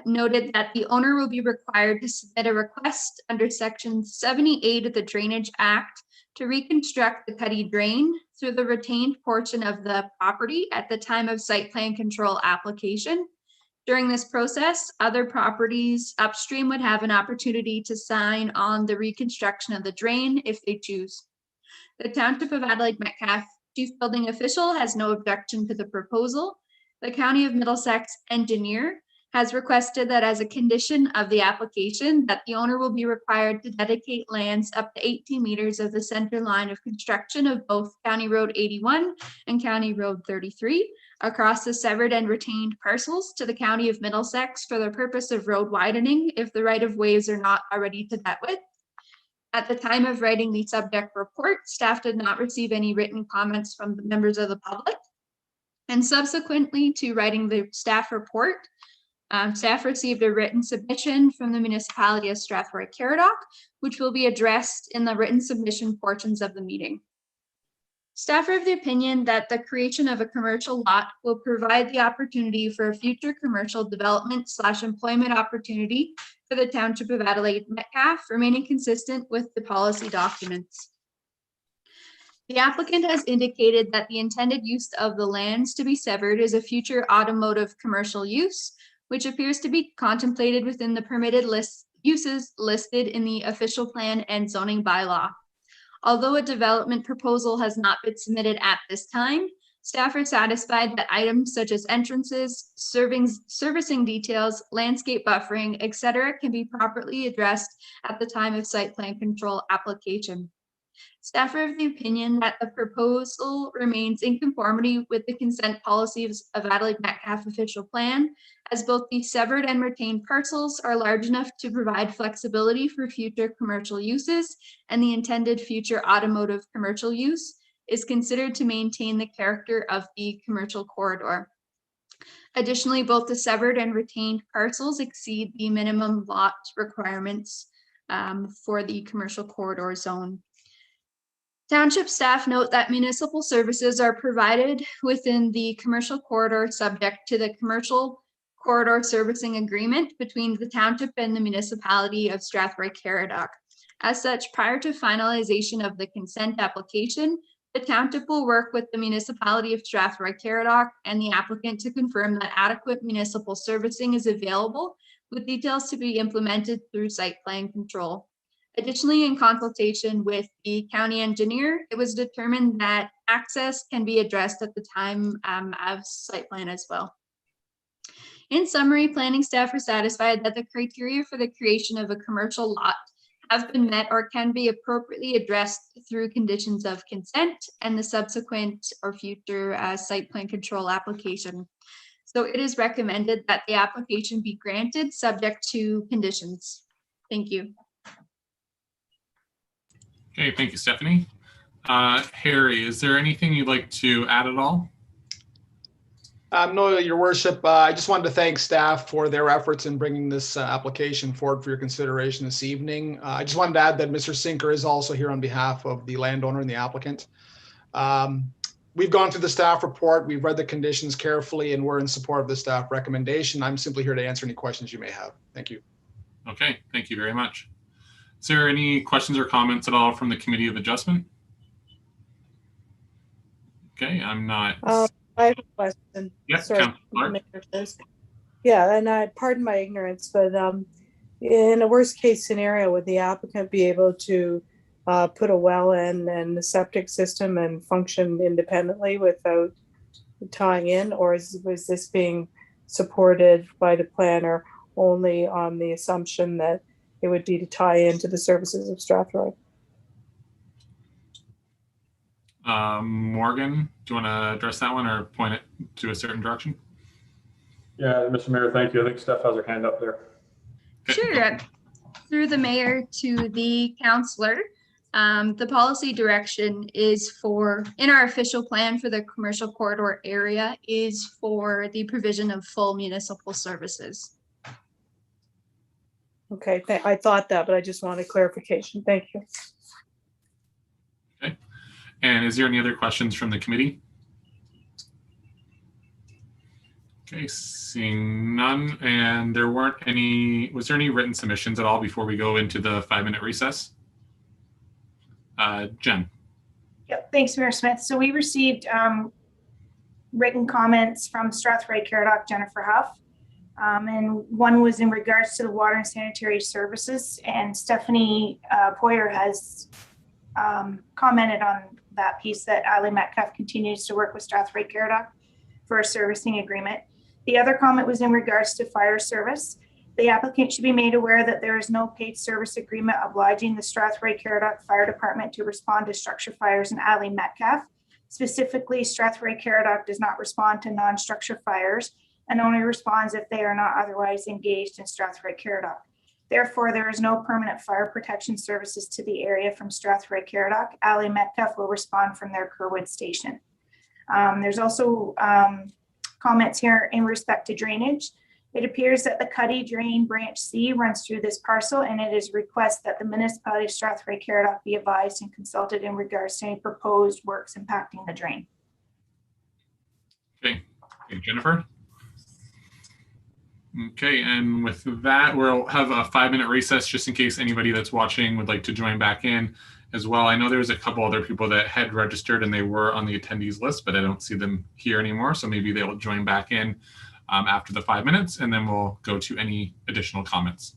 noted that the owner will be required to submit a request under Section 78 of the Drainage Act to reconstruct the Cuddy Drain through the retained portion of the property at the time of site plan control application. During this process, other properties upstream would have an opportunity to sign on the reconstruction of the drain if they choose. The Township of Adelaide Metcalf Chief Building Official has no objection to the proposal. The County of Middlesex engineer has requested that as a condition of the application that the owner will be required to dedicate lands up to 18 meters of the center line of construction of both County Road 81 and County Road 33 across the severed and retained parcels to the County of Middlesex for the purpose of road widening if the right-of-ways are not already to that width. At the time of writing the subject report, staff did not receive any written comments from the members of the public. And subsequently to writing the staff report, staff received a written submission from the municipality of Strathroy-Caradoc, which will be addressed in the written submission portions of the meeting. Staff are of the opinion that the creation of a commercial lot will provide the opportunity for a future commercial development / employment opportunity for the Township of Adelaide Metcalf, remaining consistent with the policy documents. The applicant has indicated that the intended use of the lands to be severed is a future automotive commercial use, which appears to be contemplated within the permitted uses listed in the official plan and zoning bylaw. Although a development proposal has not been submitted at this time, staff are satisfied that items such as entrances, servicing details, landscape buffering, etc., can be properly addressed at the time of site plan control application. Staff are of the opinion that the proposal remains in conformity with the consent policies of Adelaide Metcalf official plan, as both the severed and retained parcels are large enough to provide flexibility for future commercial uses, and the intended future automotive commercial use is considered to maintain the character of the commercial corridor. Additionally, both the severed and retained parcels exceed the minimum lot requirements for the commercial corridor zone. Township staff note that municipal services are provided within the commercial corridor subject to the commercial corridor servicing agreement between the township and the municipality of Strathroy-Caradoc. As such, prior to finalization of the consent application, the township will work with the municipality of Strathroy-Caradoc and the applicant to confirm that adequate municipal servicing is available, with details to be implemented through site plan control. Additionally, in consultation with the county engineer, it was determined that access can be addressed at the time of site plan as well. In summary, planning staff are satisfied that the criteria for the creation of a commercial lot have been met or can be appropriately addressed through conditions of consent and the subsequent or future site plan control application. So it is recommended that the application be granted subject to conditions. Thank you. Okay, thank you, Stephanie. Harry, is there anything you'd like to add at all? No, Your Worship. I just wanted to thank staff for their efforts in bringing this application forward for your consideration this evening. I just wanted to add that Mr. Sinker is also here on behalf of the landowner and the applicant. We've gone through the staff report, we've read the conditions carefully, and we're in support of the staff recommendation. I'm simply here to answer any questions you may have. Thank you. Okay, thank you very much. Is there any questions or comments at all from the Committee of Adjustment? Okay, I'm not. I have a question. Yes, Sorry. Councilor Clark. Yeah, and I pardon my ignorance, but in a worst case scenario, would the applicant be able to put a well in and the septic system and function independently without tying in, or was this being supported by the planner only on the assumption that it would be to tie into the services of Strathroy? Morgan, do you want to address that one or point it to a certain direction? Yeah, Mr. Mayor, thank you. I think Steph has her hand up there. Sure. Through the mayor to the counselor, the policy direction is for, in our official plan for the commercial corridor area, is for the provision of full municipal services. Okay, I thought that, but I just wanted clarification. Thank you. And is there any other questions from the committee? Okay, seeing none. And there weren't any, was there any written submissions at all before we go into the 5-minute recess? Jen. Yep, thanks, Mayor Smith. So we received written comments from Strathroy Caradoc, Jennifer Huff. And one was in regards to the water and sanitary services. And Stephanie Poyer has commented on that piece that Adelaide Metcalf continues to work with Strathroy Caradoc for a servicing agreement. The other comment was in regards to fire service. The applicant should be made aware that there is no paid service agreement obliging the Strathroy Caradoc Fire Department to respond to structure fires in Adelaide Metcalf. Specifically, Strathroy Caradoc does not respond to non-structure fires and only responds if they are not otherwise engaged in Strathroy Caradoc. Therefore, there is no permanent fire protection services to the area from Strathroy Caradoc. Adelaide Metcalf will respond from their Kerwood station. There's also comments here in respect to drainage. It appears that the Cuddy Drain Branch C runs through this parcel, and it is request that the municipality of Strathroy Caradoc be advised and consulted in regards to any proposed works impacting the drain. Okay, Jennifer. Okay, and with that, we'll have a 5-minute recess just in case anybody that's watching would like to join back in as well. I know there was a couple other people that had registered and they were on the attendees list, but I don't see them here anymore. So maybe they'll join back in after the 5 minutes, and then we'll go to any additional comments.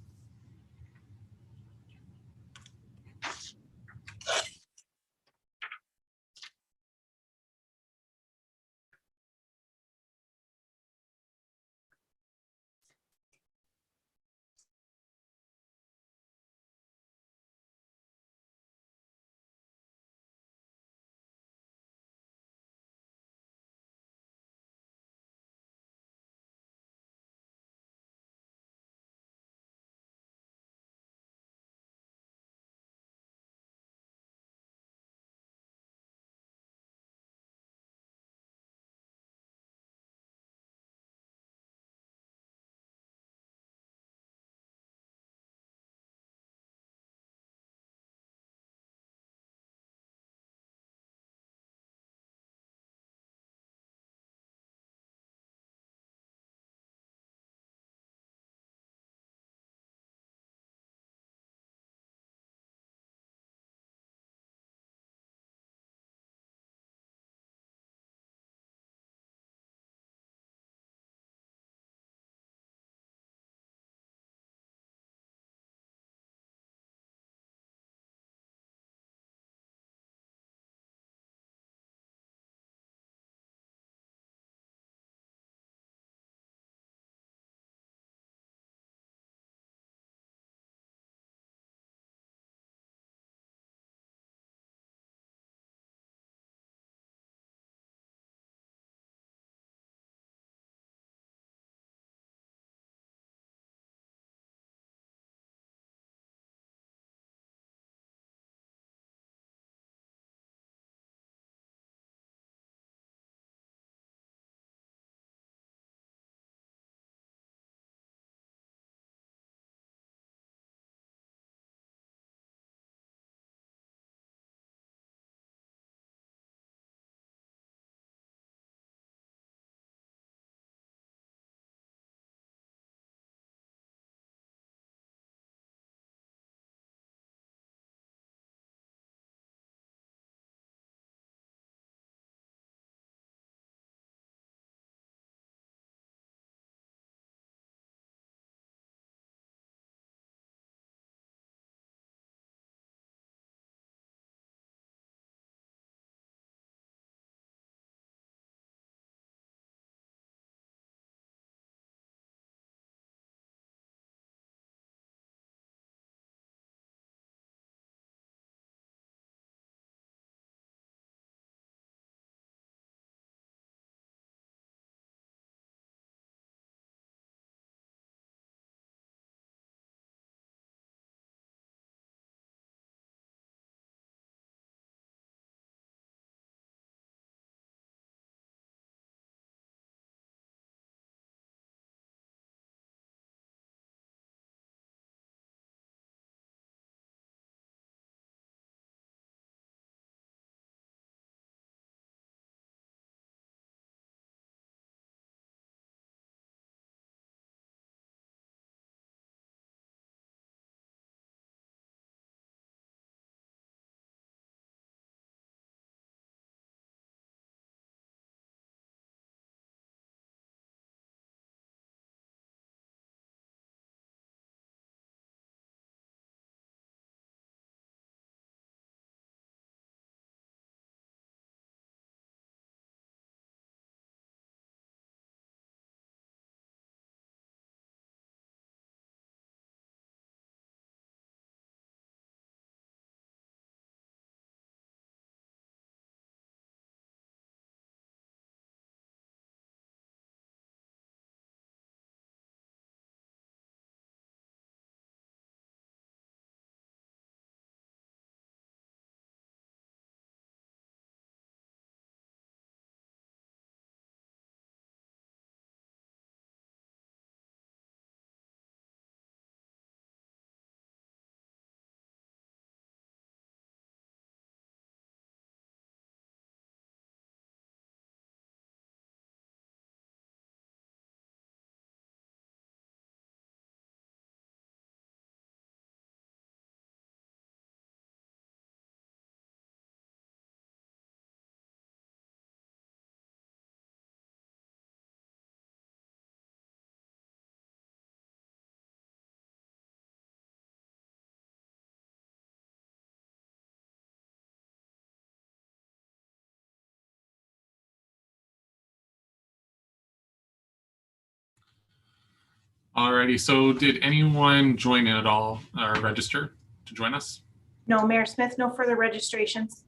Alrighty, so did anyone join in at all or register to join us? No, Mayor Smith, no further registrations.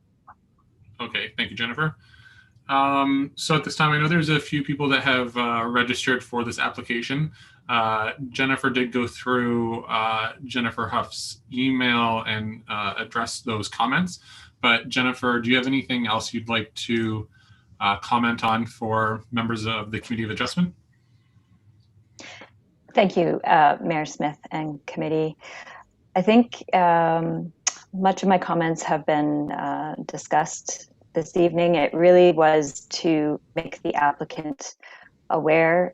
Okay, thank you, Jennifer. So at this time, I know there's a few people that have registered for this application. Jennifer did go through Jennifer Huff's email and address those comments. But Jennifer, do you have anything else you'd like to comment on for members of the Committee of Adjustment? Thank you, Mayor Smith and committee. I think much of my comments have been discussed this evening. It really was to make the applicant aware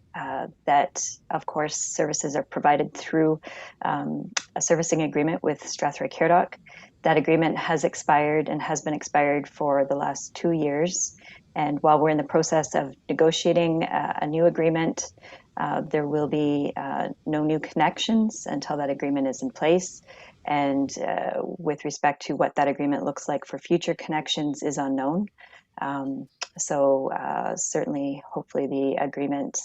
that, of course, services are provided through a servicing agreement with Strathroy-Caradoc. That agreement has expired and has been expired for the last 2 years. And while we're in the process of negotiating a new agreement, there will be no new connections until that agreement is in place. And with respect to what that agreement looks like for future connections is unknown. So certainly, hopefully the agreement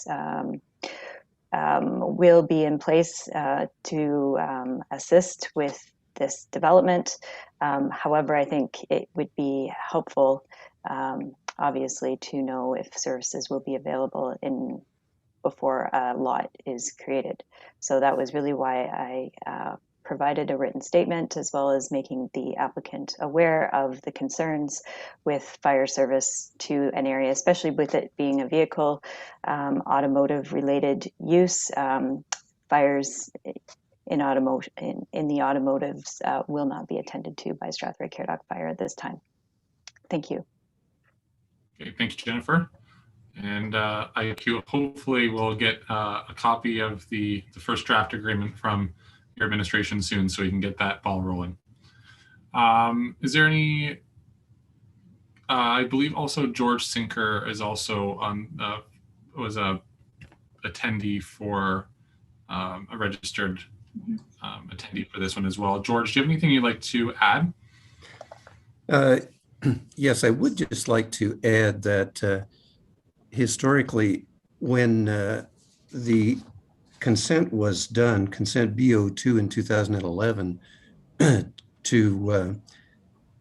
will be in place to assist with this development. However, I think it would be helpful, obviously, to know if services will be available before a lot is created. So that was really why I provided a written statement, as well as making the applicant aware of the concerns with fire service to an area, especially with it being a vehicle, automotive related use. Fires in the automotives will not be attended to by Strathroy-Caradoc Fire at this time. Thank you. Okay, thank you, Jennifer. And hopefully we'll get a copy of the first draft agreement from your administration soon, so we can get that ball rolling. Is there any? I believe also George Sinker is also on was a attendee for a registered attendee for this one as well. George, do you have anything you'd like to add? Yes, I would just like to add that historically, when the consent was done, consent BO2 in 2011, to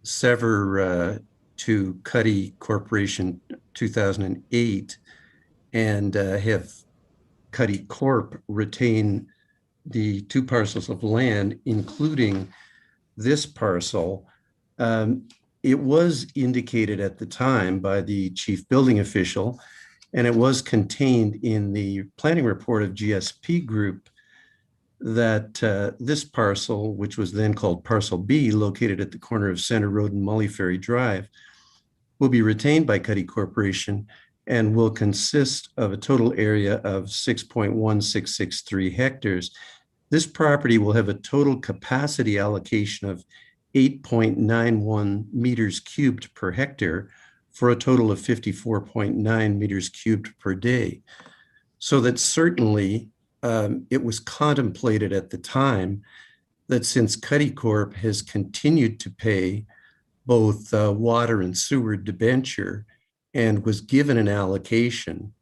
sever to Cuddy Corporation 2008 and have Cuddy Corp retain the 2 parcels of land, including this parcel. It was indicated at the time by the chief building official, and it was contained in the planning report of GSP Group, that this parcel, which was then called Parcel B, located at the corner of Center Road and Mully Ferry Drive, will be retained by Cuddy Corporation and will consist of a total area of 6.1663 hectares. This property will have a total capacity allocation of 8.91 meters cubed per hectare, for a total of 54.9 meters cubed per day. So that certainly it was contemplated at the time that since Cuddy Corp has continued to pay both water and sewer debenture and was given an allocation,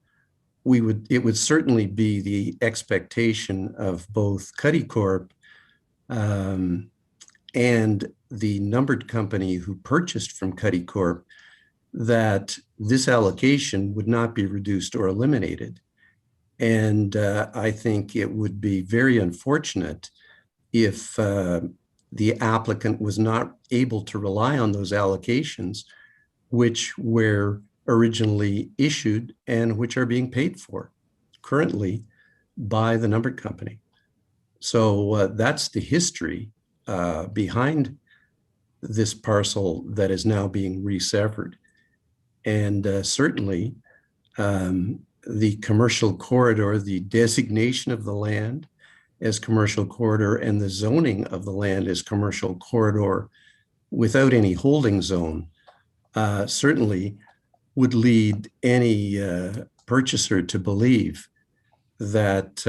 it would certainly be the expectation of both Cuddy Corp and the numbered company who purchased from Cuddy Corp that this allocation would not be reduced or eliminated. And I think it would be very unfortunate if the applicant was not able to rely on those allocations, which were originally issued and which are being paid for currently by the numbered company. So that's the history behind this parcel that is now being resevered. And certainly the commercial corridor, the designation of the land as commercial corridor and the zoning of the land as commercial corridor without any holding zone certainly would lead any purchaser to believe that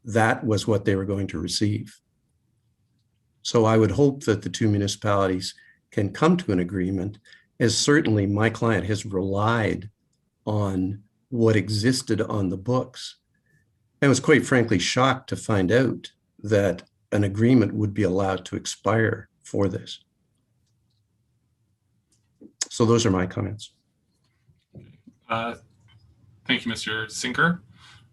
that was what they were going to receive. So I would hope that the 2 municipalities can come to an agreement, as certainly my client has relied on what existed on the books. I was quite frankly shocked to find out that an agreement would be allowed to expire for this. So those are my comments. Thank you, Mr. Sinker.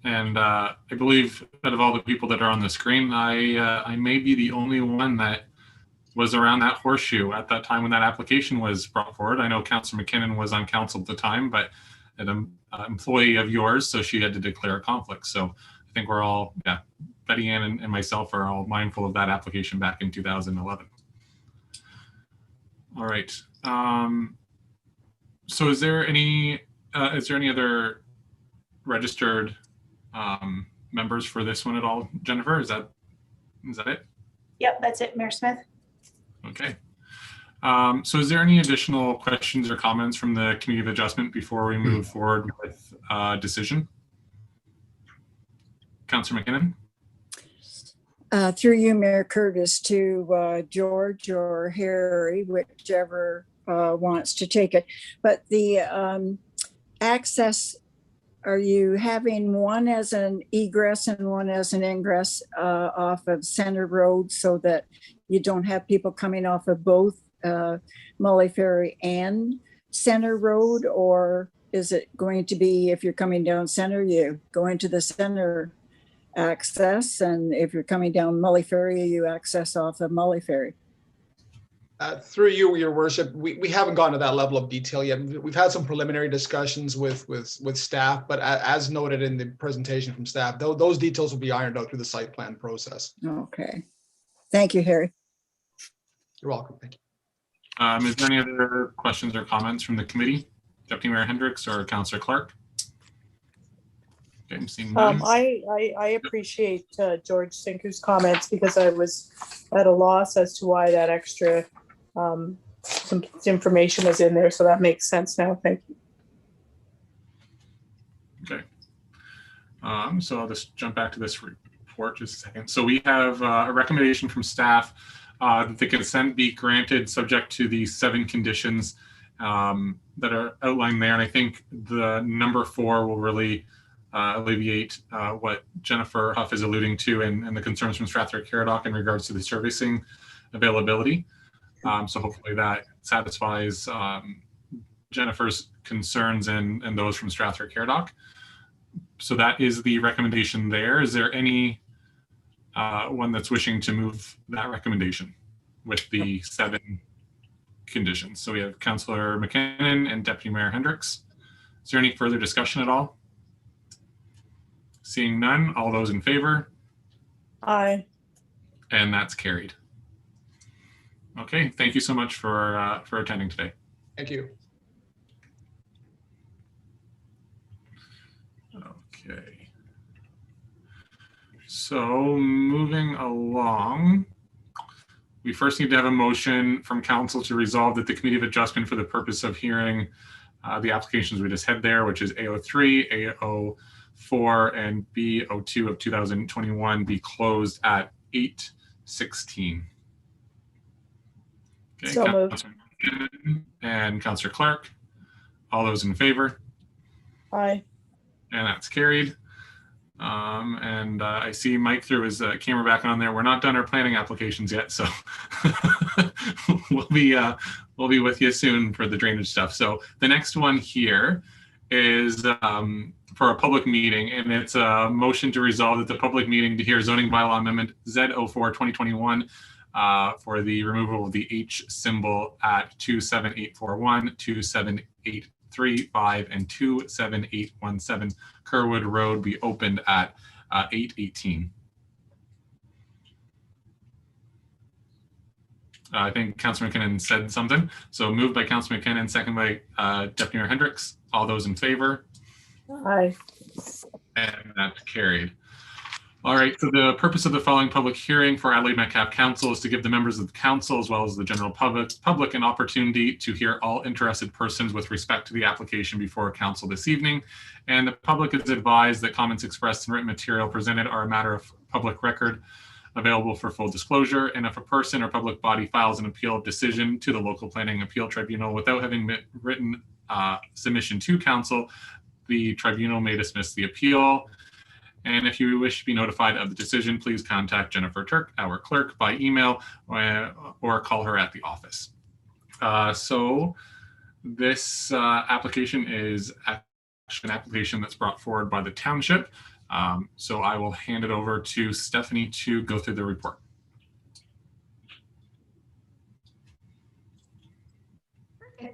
And I believe out of all the people that are on the screen, I may be the only one that was around that horseshoe at that time when that application was brought forward. I know Councillor McKinnon was on council at the time, but an employee of yours, so she had to declare a conflict. So I think we're all, yeah, Betty Ann and myself are all mindful of that application back in 2011. All right. So is there any other registered members for this one at all? Jennifer, is that it? Yep, that's it, Mayor Smith. Okay. So is there any additional questions or comments from the Committee of Adjustment before we move forward with decision? Councillor McKinnon? Through you, Mayor Curtis, to George or Harry, whichever wants to take it. But the access, are you having one as an egress and one as an ingress off of Center Road so that you don't have people coming off of both Mully Ferry and Center Road? Or is it going to be, if you're coming down Center, you go into the Center access, and if you're coming down Mully Ferry, you access off of Mully Ferry? Through you, Your Worship, we haven't gone to that level of detail yet. We've had some preliminary discussions with staff, but as noted in the presentation from staff, those details will be ironed out through the site plan process. Okay. Thank you, Harry. You're welcome. Thank you. Is there any other questions or comments from the committee? Deputy Mayor Hendricks or Councillor Clark? Okay, I'm seeing none. I appreciate George Sinker's comments, because I was at a loss as to why that extra some information was in there. So that makes sense now. Thank you. Okay. So I'll just jump back to this report just a second. So we have a recommendation from staff that the consent be granted subject to the 7 conditions that are outlined there. And I think the number 4 will really alleviate what Jennifer Huff is alluding to and the concerns from Strathroy-Caradoc in regards to the servicing availability. So hopefully that satisfies Jennifer's concerns and those from Strathroy-Caradoc. So that is the recommendation there. Is there any one that's wishing to move that recommendation with the 7 conditions? So we have Councillor McKinnon and Deputy Mayor Hendricks. Is there any further discussion at all? Seeing none, all those in favor? Aye. And that's carried. Okay, thank you so much for attending today. Thank you. Okay. So moving along, we first need to have a motion from council to resolve that the Committee of Adjustment, for the purpose of hearing the applications we just had there, which is A03, A04, and B02 of 2021, be closed at 8:16. Okay, So moved. Councillor McKinnon and Councillor Clark, all those in favor? Aye. And that's carried. I see Mike threw his camera back on there. We're not done our planning applications yet, so we'll be with you soon for the drainage stuff. So the next one here is for a public meeting, and it's a motion to resolve that the public meeting to hear zoning bylaw amendment Z04 2021 for the removal of the H symbol at 27841, 27835, and 27817 Kerwood Road be opened at 8:18. I think Councillor McKinnon said something. So moved by Councillor McKinnon, second by Deputy Mayor Hendricks. All those in favor? Aye. And that's carried. All right, so the purpose of the following public hearing for Adelaide Metcalf Council is to give the members of the council, as well as the general public an opportunity to hear all interested persons with respect to the application before council this evening. And the public is advised that comments expressed in written material presented are a matter of public record, available for full disclosure. And if a person or public body files an appeal of decision to the local planning appeal tribunal without having written submission to council, the tribunal may dismiss the appeal. And if you wish to be notified of the decision, please contact Jennifer Turk, our clerk, by email or call her at the office. So this application is actually an application that's brought forward by the township. So I will hand it over to Stephanie to go through the report.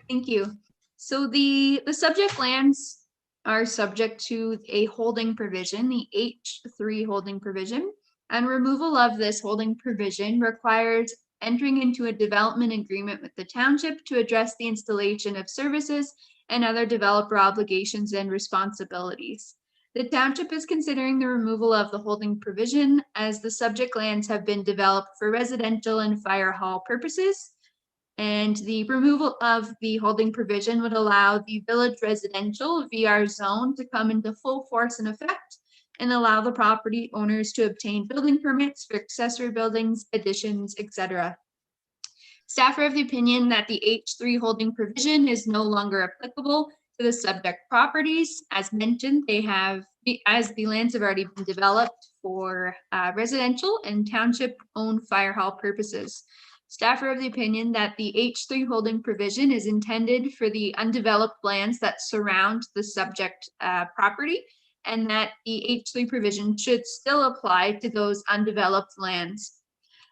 Thank you. So the subject lands are subject to a holding provision, the H3 holding provision, and removal of this holding provision requires entering into a development agreement with the township to address the installation of services and other developer obligations and responsibilities. The township is considering the removal of the holding provision as the subject lands have been developed for residential and fire hall purposes. And the removal of the holding provision would allow the village residential VR zone to come into full force and effect and allow the property owners to obtain building permits for accessory buildings, additions, etc. Staff are of the opinion that the H3 holding provision is no longer applicable to the subject properties. As mentioned, as the lands have already been developed for residential and township-owned fire hall purposes. Staff are of the opinion that the H3 holding provision is intended for the undeveloped lands that surround the subject property, and that the H3 provision should still apply to those undeveloped lands.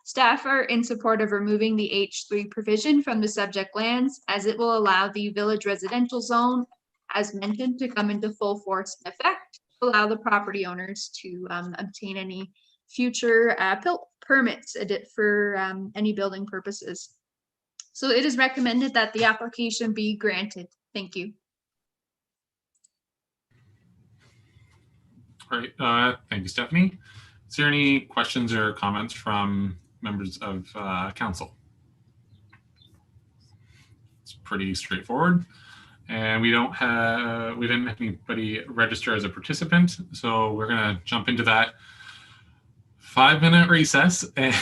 Staff are in support of removing the H3 provision from the subject lands, as it will allow the village residential zone, as mentioned, to come into full force and effect, allow the property owners to obtain any future permits for any building purposes. So it is recommended that the application be granted. Thank you. All right, thank you, Stephanie. Is there any questions or comments from members of council? It's pretty straightforward. And we didn't have anybody register as a participant. So we're gonna jump into that 5-minute recess and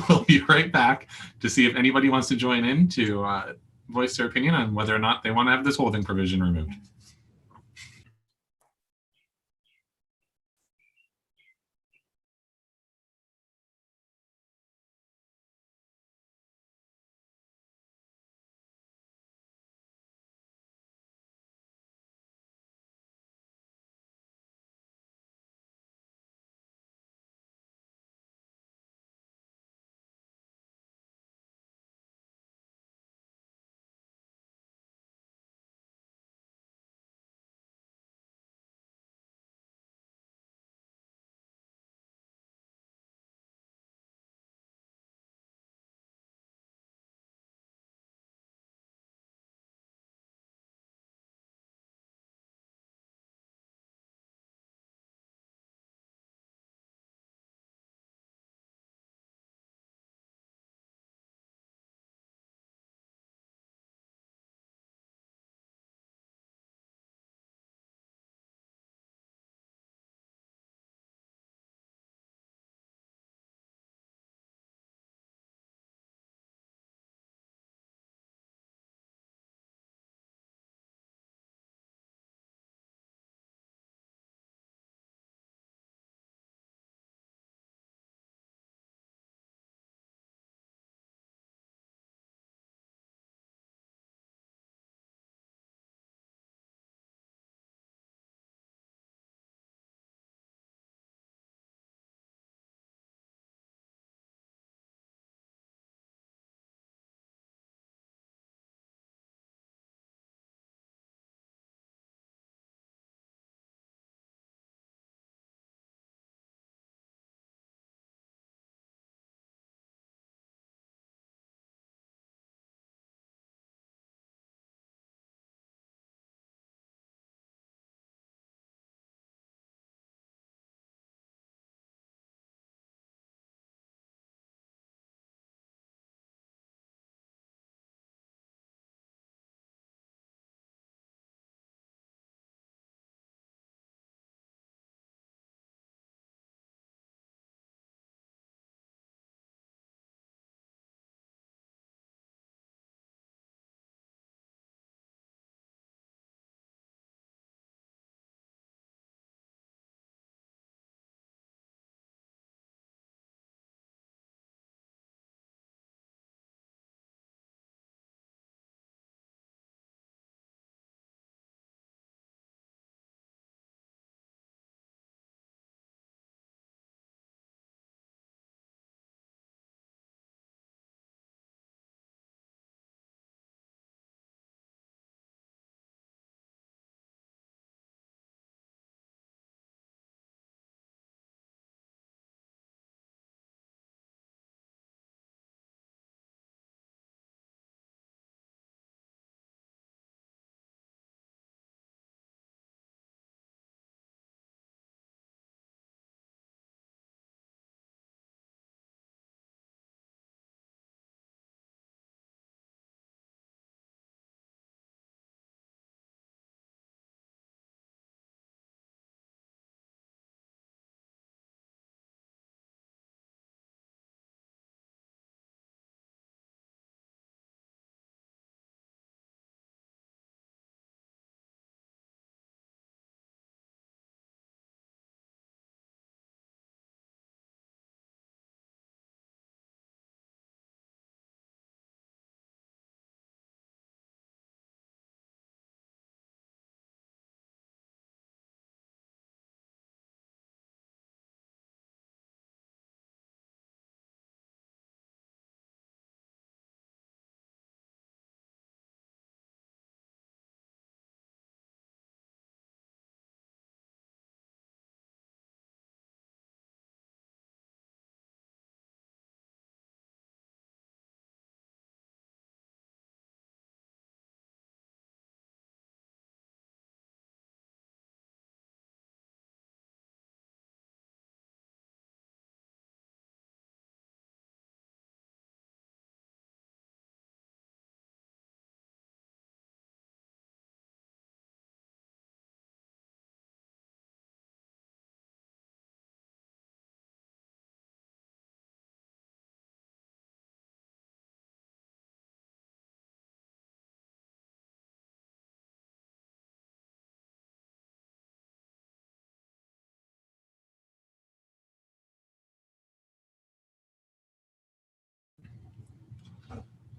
we'll be right back to see if anybody wants to join in to voice their opinion on whether or not they want to have this holding provision removed.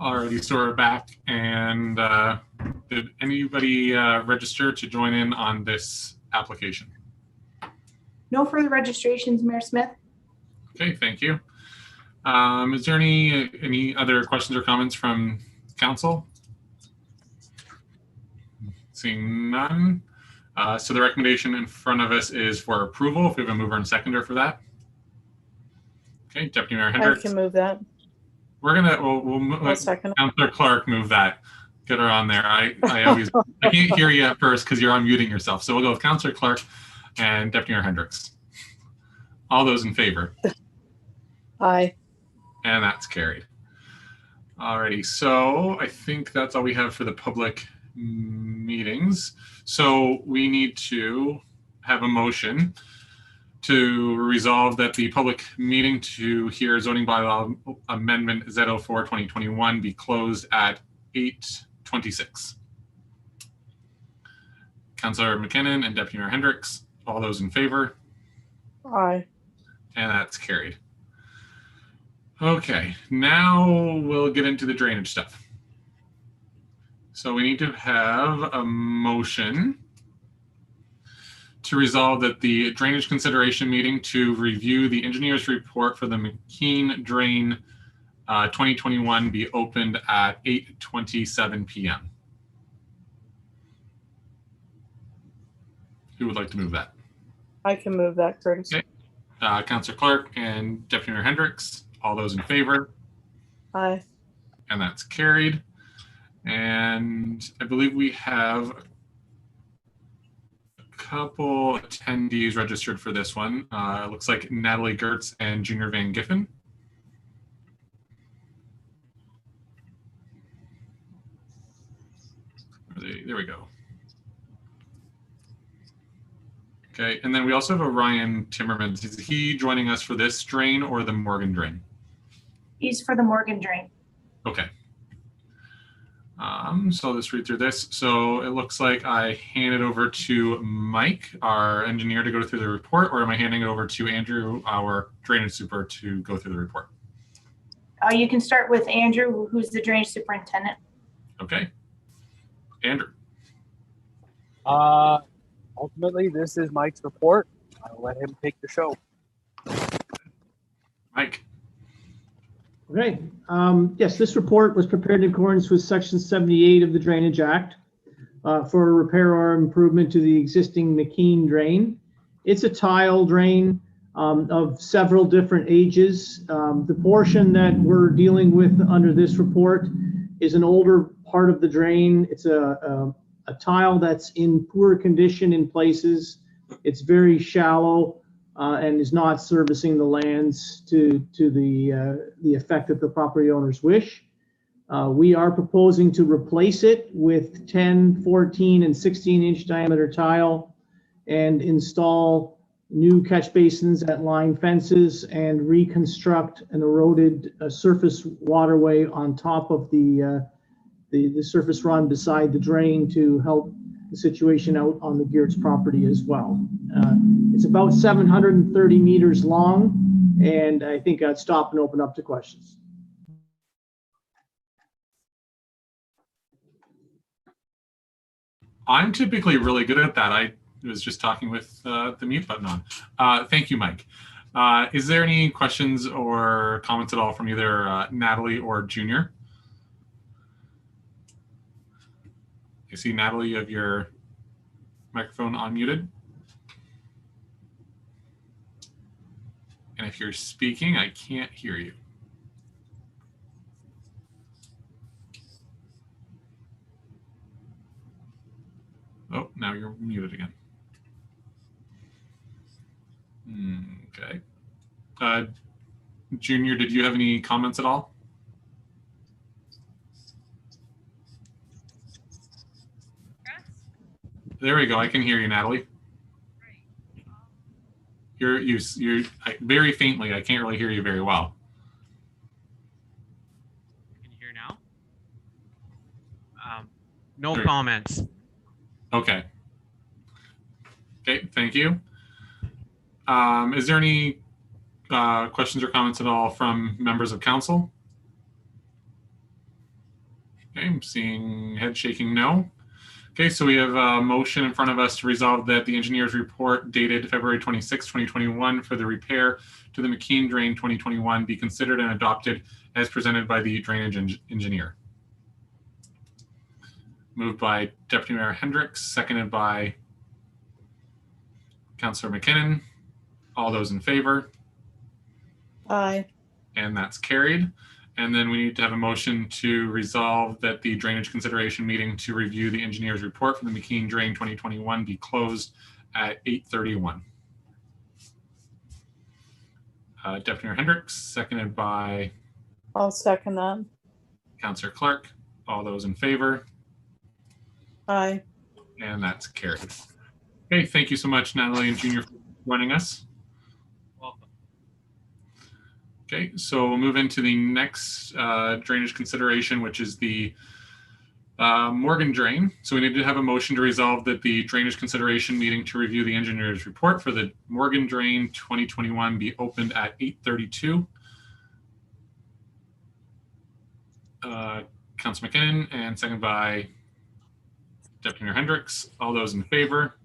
Alrighty, so we're back. And did anybody register to join in on this application? No further registrations, Mayor Smith. Okay, thank you. Is there any other questions or comments from council? Seeing none. So the recommendation in front of us is for approval. If we have a mover and seconder for that. Okay, Deputy Mayor I Hendricks. can move that. We'll I'll let second. Councillor Clark move that. Get her on there. I can't hear you at first because you're unmuting yourself. So we'll go with Councillor Clark and Deputy Mayor Hendricks. All those in favor? Aye. And that's carried. Alrighty, so I think that's all we have for the public meetings. So we need to have a motion to resolve that the public meeting to hear zoning bylaw amendment Z04 2021 be closed at 8:26. Councillor McKinnon and Deputy Mayor Hendricks, all those in favor? Aye. And that's carried. Okay, now we'll get into the drainage stuff. So we need to have a motion to resolve that the drainage consideration meeting to review the engineer's report for the McKean Drain 2021 be opened at 8:27 p.m. Who would like to move that? I can move that, Curtis. Okay. Councillor Clark and Deputy Mayor Hendricks, all those in favor? Aye. And that's carried. And I believe we have a couple attendees registered for this one. It looks like Natalie Gertz and Junior Van Giffen. There we go. Okay, and then we also have a Ryan Timmermans. Is he joining us for this drain or the Morgan drain? He's for the Morgan drain. Okay. So I'll just read through this. So it looks like I hand it over to Mike, our engineer, to go through the report, or am I handing it over to Andrew, our drainage super, to go through the report? You can start with Andrew, who's the drainage superintendent. Okay. Andrew. Ultimately, this is Mike's report. I'll let him take the show. Mike. Okay. Yes, this report was prepared in accordance with Section 78 of the Drainage Act for repair or improvement to the existing McKean drain. It's a tile drain of several different ages. The portion that we're dealing with under this report is an older part of the drain. It's a tile that's in poor condition in places. It's very shallow. And is not servicing the lands to the effect that the property owners wish. We are proposing to replace it with 10, 14, and 16-inch diameter tile and install new catch basins at line fences and reconstruct an eroded surface waterway on top of the surface run beside the drain to help the situation out on the Geertz property as well. It's about 730 meters long, and I think I'd stop and open up to questions. I'm typically really good at that. I was just talking with the mute button on. Thank you, Mike. Is there any questions or comments at all from either Natalie or Junior? I see, Natalie, you have your microphone unmuted. And if you're speaking, I can't hear you. Oh, now you're muted again. Okay. Junior, did you have any comments at all? There we go. I can hear you, Natalie. You're very faintly. I can't really hear you very well. Can you hear now? No comments. Okay. Okay, thank you. Is there any questions or comments at all from members of council? Okay, I'm seeing head shaking no. Okay, so we have a motion in front of us to resolve that the engineer's report dated February 26, 2021 for the repair to the McKean Drain 2021 be considered and adopted as presented by the drainage engineer. Moved by Deputy Mayor Hendricks, seconded by Councillor McKinnon. All those in favor? Aye. And that's carried. And then we need to have a motion to resolve that the drainage consideration meeting to review the engineer's report for the McKean Drain 2021 be closed at 8:31. Deputy Mayor Hendricks, seconded by I'll second that. Councillor Clark. All those in favor? Aye. And that's carried. Okay, thank you so much, Natalie and Junior, for joining us. Welcome. Okay, so we'll move into the next drainage consideration, which is the Morgan Drain. So we need to have a motion to resolve that the drainage consideration meeting to review the engineer's report for the Morgan Drain 2021 be opened at 8:32. Councilor McKinnon, and seconded by Deputy Mayor Hendricks. All those in favor?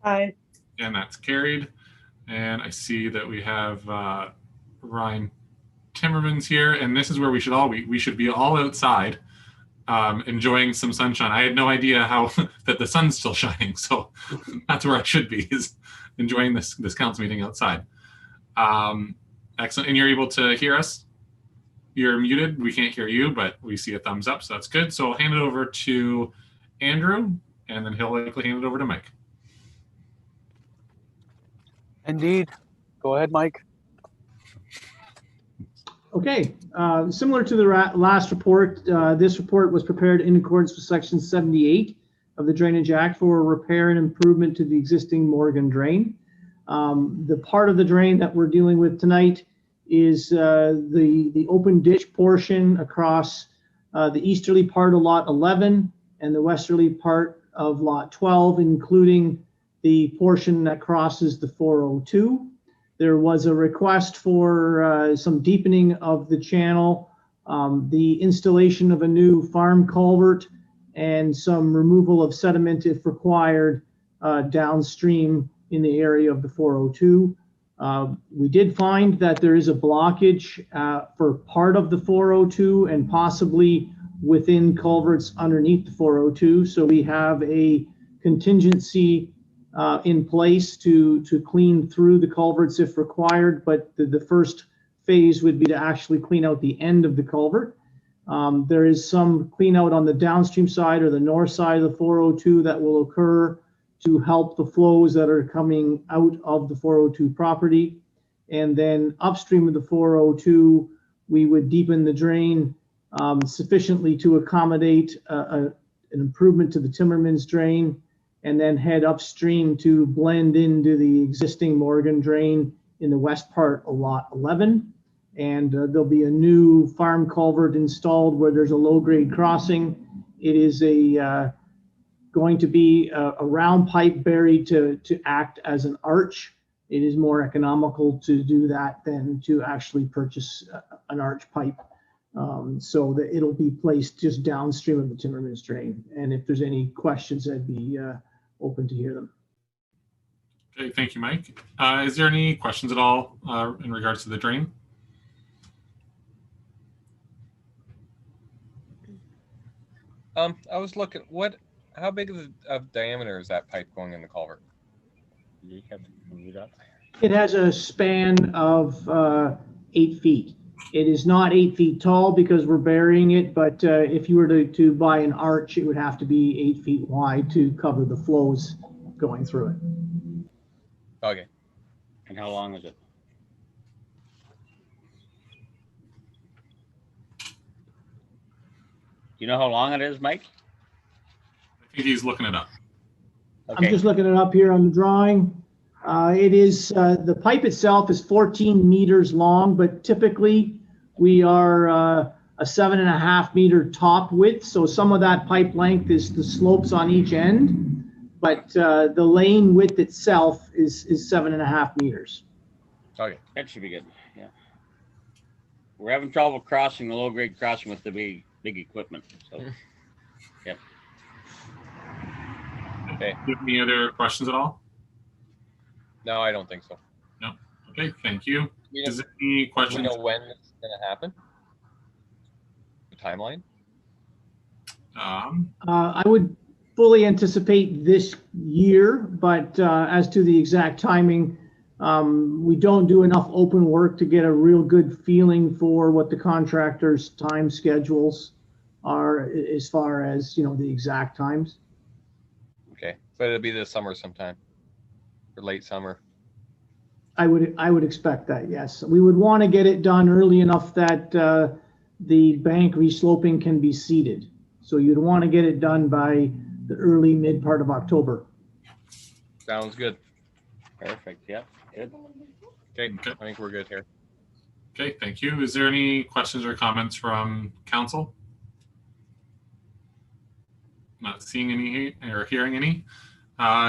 Aye. And that's carried. And I see that we have Ryan Timmermans here, and this is where we should be all outside enjoying some sunshine. I had no idea how that the sun's still shining, so that's where I should be, is enjoying this council meeting outside. Excellent. And you're able to hear us? You're muted. We can't hear you, but we see a thumbs up, so that's good. So I'll hand it over to Andrew, and then he'll likely hand it over to Mike. Indeed. Go ahead, Mike. Okay, similar to the last report, this report was prepared in accordance with Section 78 of the Drainage Act for repair and improvement to the existing Morgan Drain. The part of the drain that we're dealing with tonight is the open ditch portion across the easterly part of Lot 11 and the westerly part of Lot 12, including the portion that crosses the 402. There was a request for some deepening of the channel, the installation of a new farm culvert, and some removal of sediment if required downstream in the area of the 402. We did find that there is a blockage for part of the 402 and possibly within culverts underneath the 402. So we have a contingency in place to clean through the culverts if required, but the first phase would be to actually clean out the end of the culvert. There is some clean out on the downstream side or the north side of the 402 that will occur to help the flows that are coming out of the 402 property. And then upstream of the 402, we would deepen the drain sufficiently to accommodate an improvement to the Timmermans drain, and then head upstream to blend into the existing Morgan drain in the west part of Lot 11. And there'll be a new farm culvert installed where there's a low-grade crossing. It is going to be a round pipe buried to act as an arch. It is more economical to do that than to actually purchase an arch pipe. So that it'll be placed just downstream of the Timmermans drain. And if there's any questions, I'd be open to hear them. Okay, thank you, Mike. Is there any questions at all in regards to the drain? I was looking, how big of diameter is that pipe going in the culvert? It has a span of 8 feet. It is not 8 feet tall because we're burying it, but if you were to buy an arch, it would have to be 8 feet wide to cover the flows going through it. Okay. And how long is it? Do you know how long it is, Mike? I think he's looking it up. Okay. I'm just looking it up here on the drawing. It is, the pipe itself is 14 meters long, but typically we are a 7.5 meter top width. So some of that pipe length is the slopes on each end, but the lane width itself is 7.5 meters. Okay. That should be good, yeah. we're having trouble crossing the low grade crossing with the big equipment. So, yep. Okay. Do you have any other questions at all? No, I don't think so. No. Okay, thank you. We Is there any Do we questions? know when it's going to happen? The timeline? I would fully anticipate this year, but as to the exact timing, we don't do enough open work to get a real good feeling for what the contractor's time schedules are as far as, the exact times. Okay, but it'll be this summer sometime, or late summer. I would expect that, yes. We would want to get it done early enough that the bank resloping can be seeded. So you'd want to get it done by the early mid part of October. Sounds good. Perfect. Yep. Good. Okay, I think we're good here. Okay, thank you. Is there any questions or comments from council? Not seeing any or hearing any.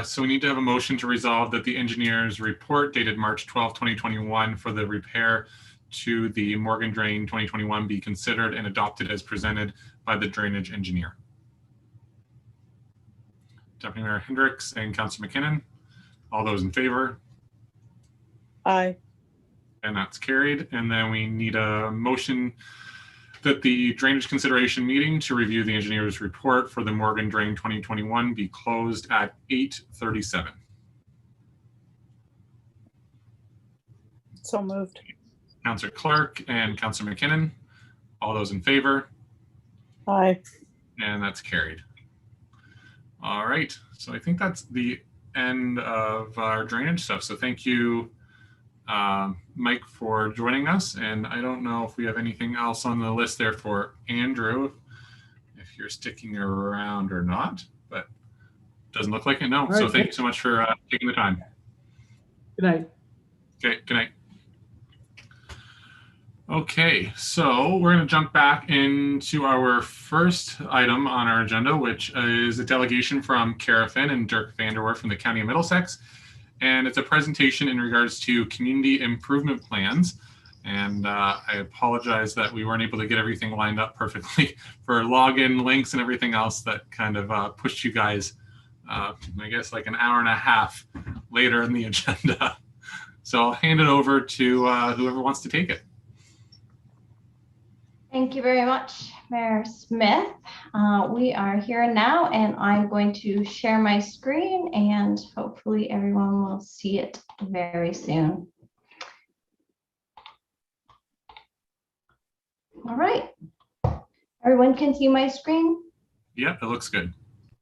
So we need to have a motion to resolve that the engineer's report dated March 12, 2021 for the repair to the Morgan Drain 2021 be considered and adopted as presented by the drainage engineer. Deputy Mayor Hendricks and Councillor McKinnon. All those in favor? Aye. And that's carried. And then we need a motion that the drainage consideration meeting to review the engineer's report for the Morgan Drain 2021 be closed at 8:37. So moved. Councillor Clark and Councillor McKinnon. All those in favor? Aye. And that's carried. All right. So I think that's the end of our drainage stuff. So thank you, Mike, for joining us. And I don't know if we have anything else on the list there for Andrew, if you're sticking around or not, but doesn't look like it. No. Right, so thank you so much for taking the time. Good night. Okay. Good night. Okay, so we're going to jump back into our first item on our agenda, which is a delegation from Cara Finn and Dirk Vanderwerf from the County of Middlesex. And it's a presentation in regards to community improvement plans. And I apologize that we weren't able to get everything lined up perfectly for login links and everything else that kind of pushed you guys, I guess, like an hour and a half later in the agenda. So I'll hand it over to whoever wants to take it. Thank you very much, Mayor Smith. We are here now, and I'm going to share my screen, and hopefully everyone will see it very soon. All right. Everyone can see my screen? Yep, it looks good.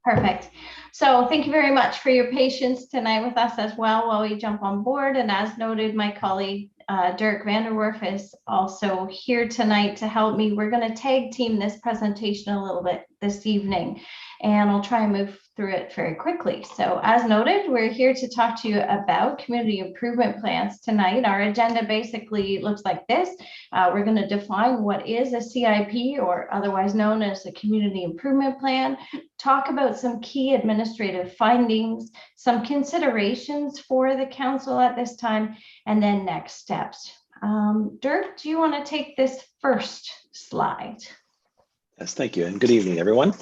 Perfect. So thank you very much for your patience tonight with us as well while we jump on board. And as noted, my colleague Dirk Vanderwerf is also here tonight to help me. We're going to tag team this presentation a little bit this evening, and I'll try and move through it very quickly. So as noted, we're here to talk to you about community improvement plans tonight. Our agenda basically looks like this. We're going to define what is a CIP, or otherwise known as a community improvement plan, talk about some key administrative findings, some considerations for the council at this time, and then next steps. Dirk, do you want to take this first slide? Yes, thank you, and good evening, everyone.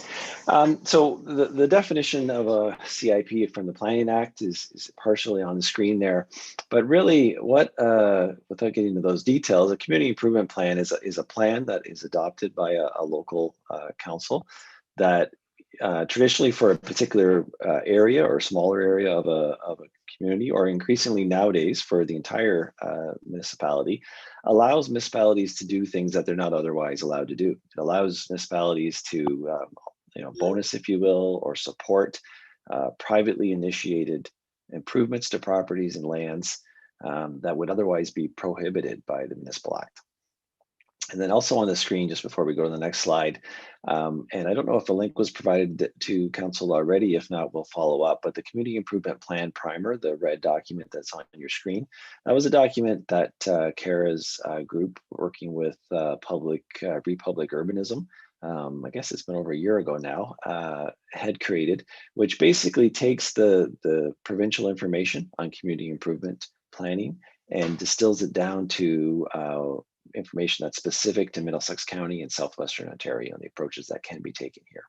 So the definition of a CIP from the Planning Act is partially on the screen there, but really, without getting into those details, a community improvement plan is a plan that is adopted by a local council that traditionally for a particular area or smaller area of a community, or increasingly nowadays for the entire municipality, allows municipalities to do things that they're not otherwise allowed to do. It allows municipalities to, bonus, if you will, or support privately initiated improvements to properties and lands that would otherwise be prohibited by the Municipal Act. And then also on the screen, just before we go to the next slide, and I don't know if the link was provided to council already. If not, we'll follow up. But the Community Improvement Plan Primer, the red document that's on your screen, that was a document that Cara's group, working with Republic Urbanism, I guess it's been over a year ago now, had created, which basically takes the provincial information on community improvement planning and distills it down to information that's specific to Middlesex County and Southwestern Ontario and the approaches that can be taken here.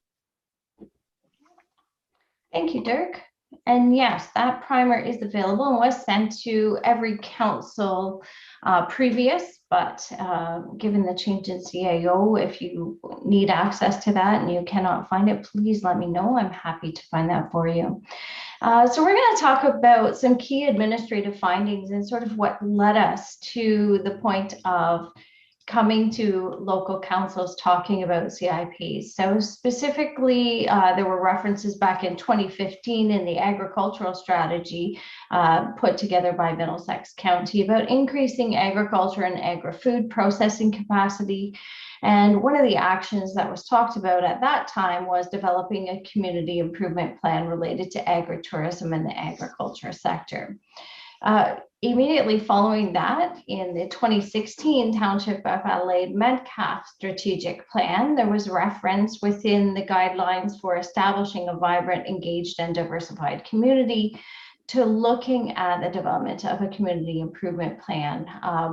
Thank you, Dirk. And yes, that primer is available and was sent to every council previous, but given the change in CAO, if you need access to that and you cannot find it, please let me know. I'm happy to find that for you. So we're going to talk about some key administrative findings and sort of what led us to the point of coming to local councils talking about CIPs. So specifically, there were references back in 2015 in the agricultural strategy put together by Middlesex County about increasing agriculture and agri-food processing capacity. And one of the actions that was talked about at that time was developing a community improvement plan related to agritourism and the agriculture sector. Immediately following that, in the 2016 Township of Adelaide Metcalf strategic plan, there was reference within the guidelines for establishing a vibrant, engaged, and diversified community to looking at the development of a community improvement plan,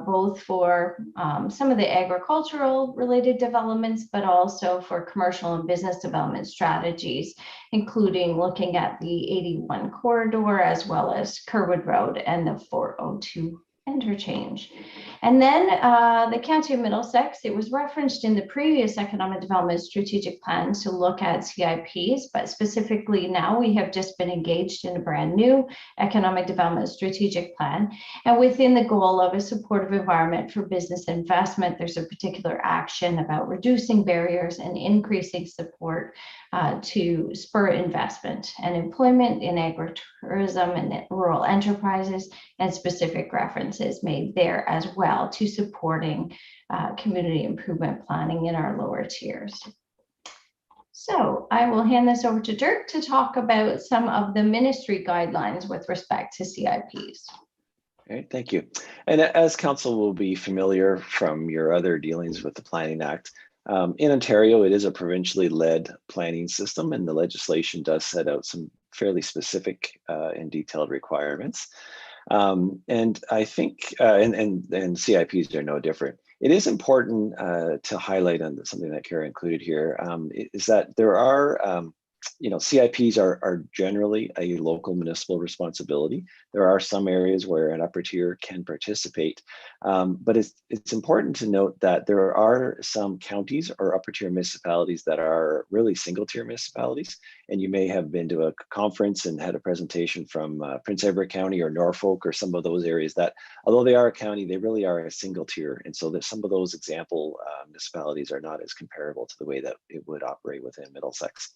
both for some of the agricultural related developments, but also for commercial and business development strategies, including looking at the 81 corridor as well as Kerwood Road and the 402 interchange. And then the County of Middlesex, it was referenced in the previous economic development strategic plan to look at CIPs, but specifically now we have just been engaged in a brand new economic development strategic plan. And within the goal of a supportive environment for business investment, there's a particular action about reducing barriers and increasing support to spur investment and employment in agritourism and rural enterprises, and specific references made there as well to supporting community improvement planning in our lower tiers. So I will hand this over to Dirk to talk about some of the ministry guidelines with respect to CIPs. Okay, thank you. And as council will be familiar from your other dealings with the Planning Act, in Ontario, it is a provincially led planning system, and the legislation does set out some fairly specific and detailed requirements. And I think, and CIPs are no different. It is important to highlight on something that Kara included here, is that there are, CIPs are generally a local municipal responsibility. There are some areas where an upper tier can participate, but it's important to note that there are some counties or upper tier municipalities that are really single tier municipalities. And you may have been to a conference and had a presentation from Prince Edward County or Norfolk or some of those areas that, although they are a county, they really are a single tier. And so that some of those example municipalities are not as comparable to the way that it would operate within Middlesex.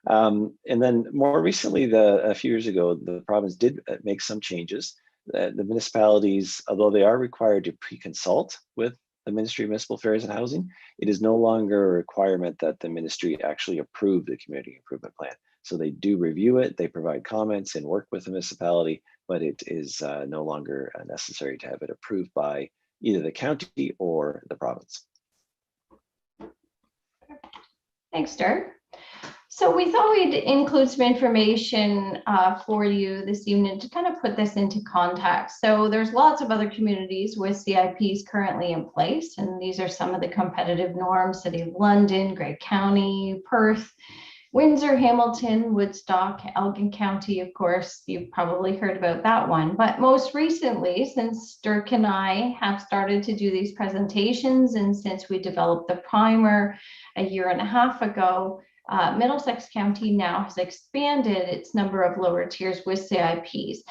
And then more recently, a few years ago, the province did make some changes. The municipalities, although they are required to pre-consult with the Ministry of Municipal Affairs and Housing, it is no longer a requirement that the ministry actually approve the community improvement plan. So they do review it, they provide comments and work with the municipality, but it is no longer necessary to have it approved by either the county or the province. Thanks, Dirk. So we thought we'd include some information for you this evening to kind of put this into context. So there's lots of other communities with CIPs currently in place, and these are some of the competitive norms: City of London, Grey County, Perth, Windsor, Hamilton, Woodstock, Elgin County. Of course, you've probably heard about that one. But most recently, since Dirk and I have started to do these presentations, and since we developed the primer a year and a half ago, Middlesex County now has expanded its number of lower tiers with CIPs.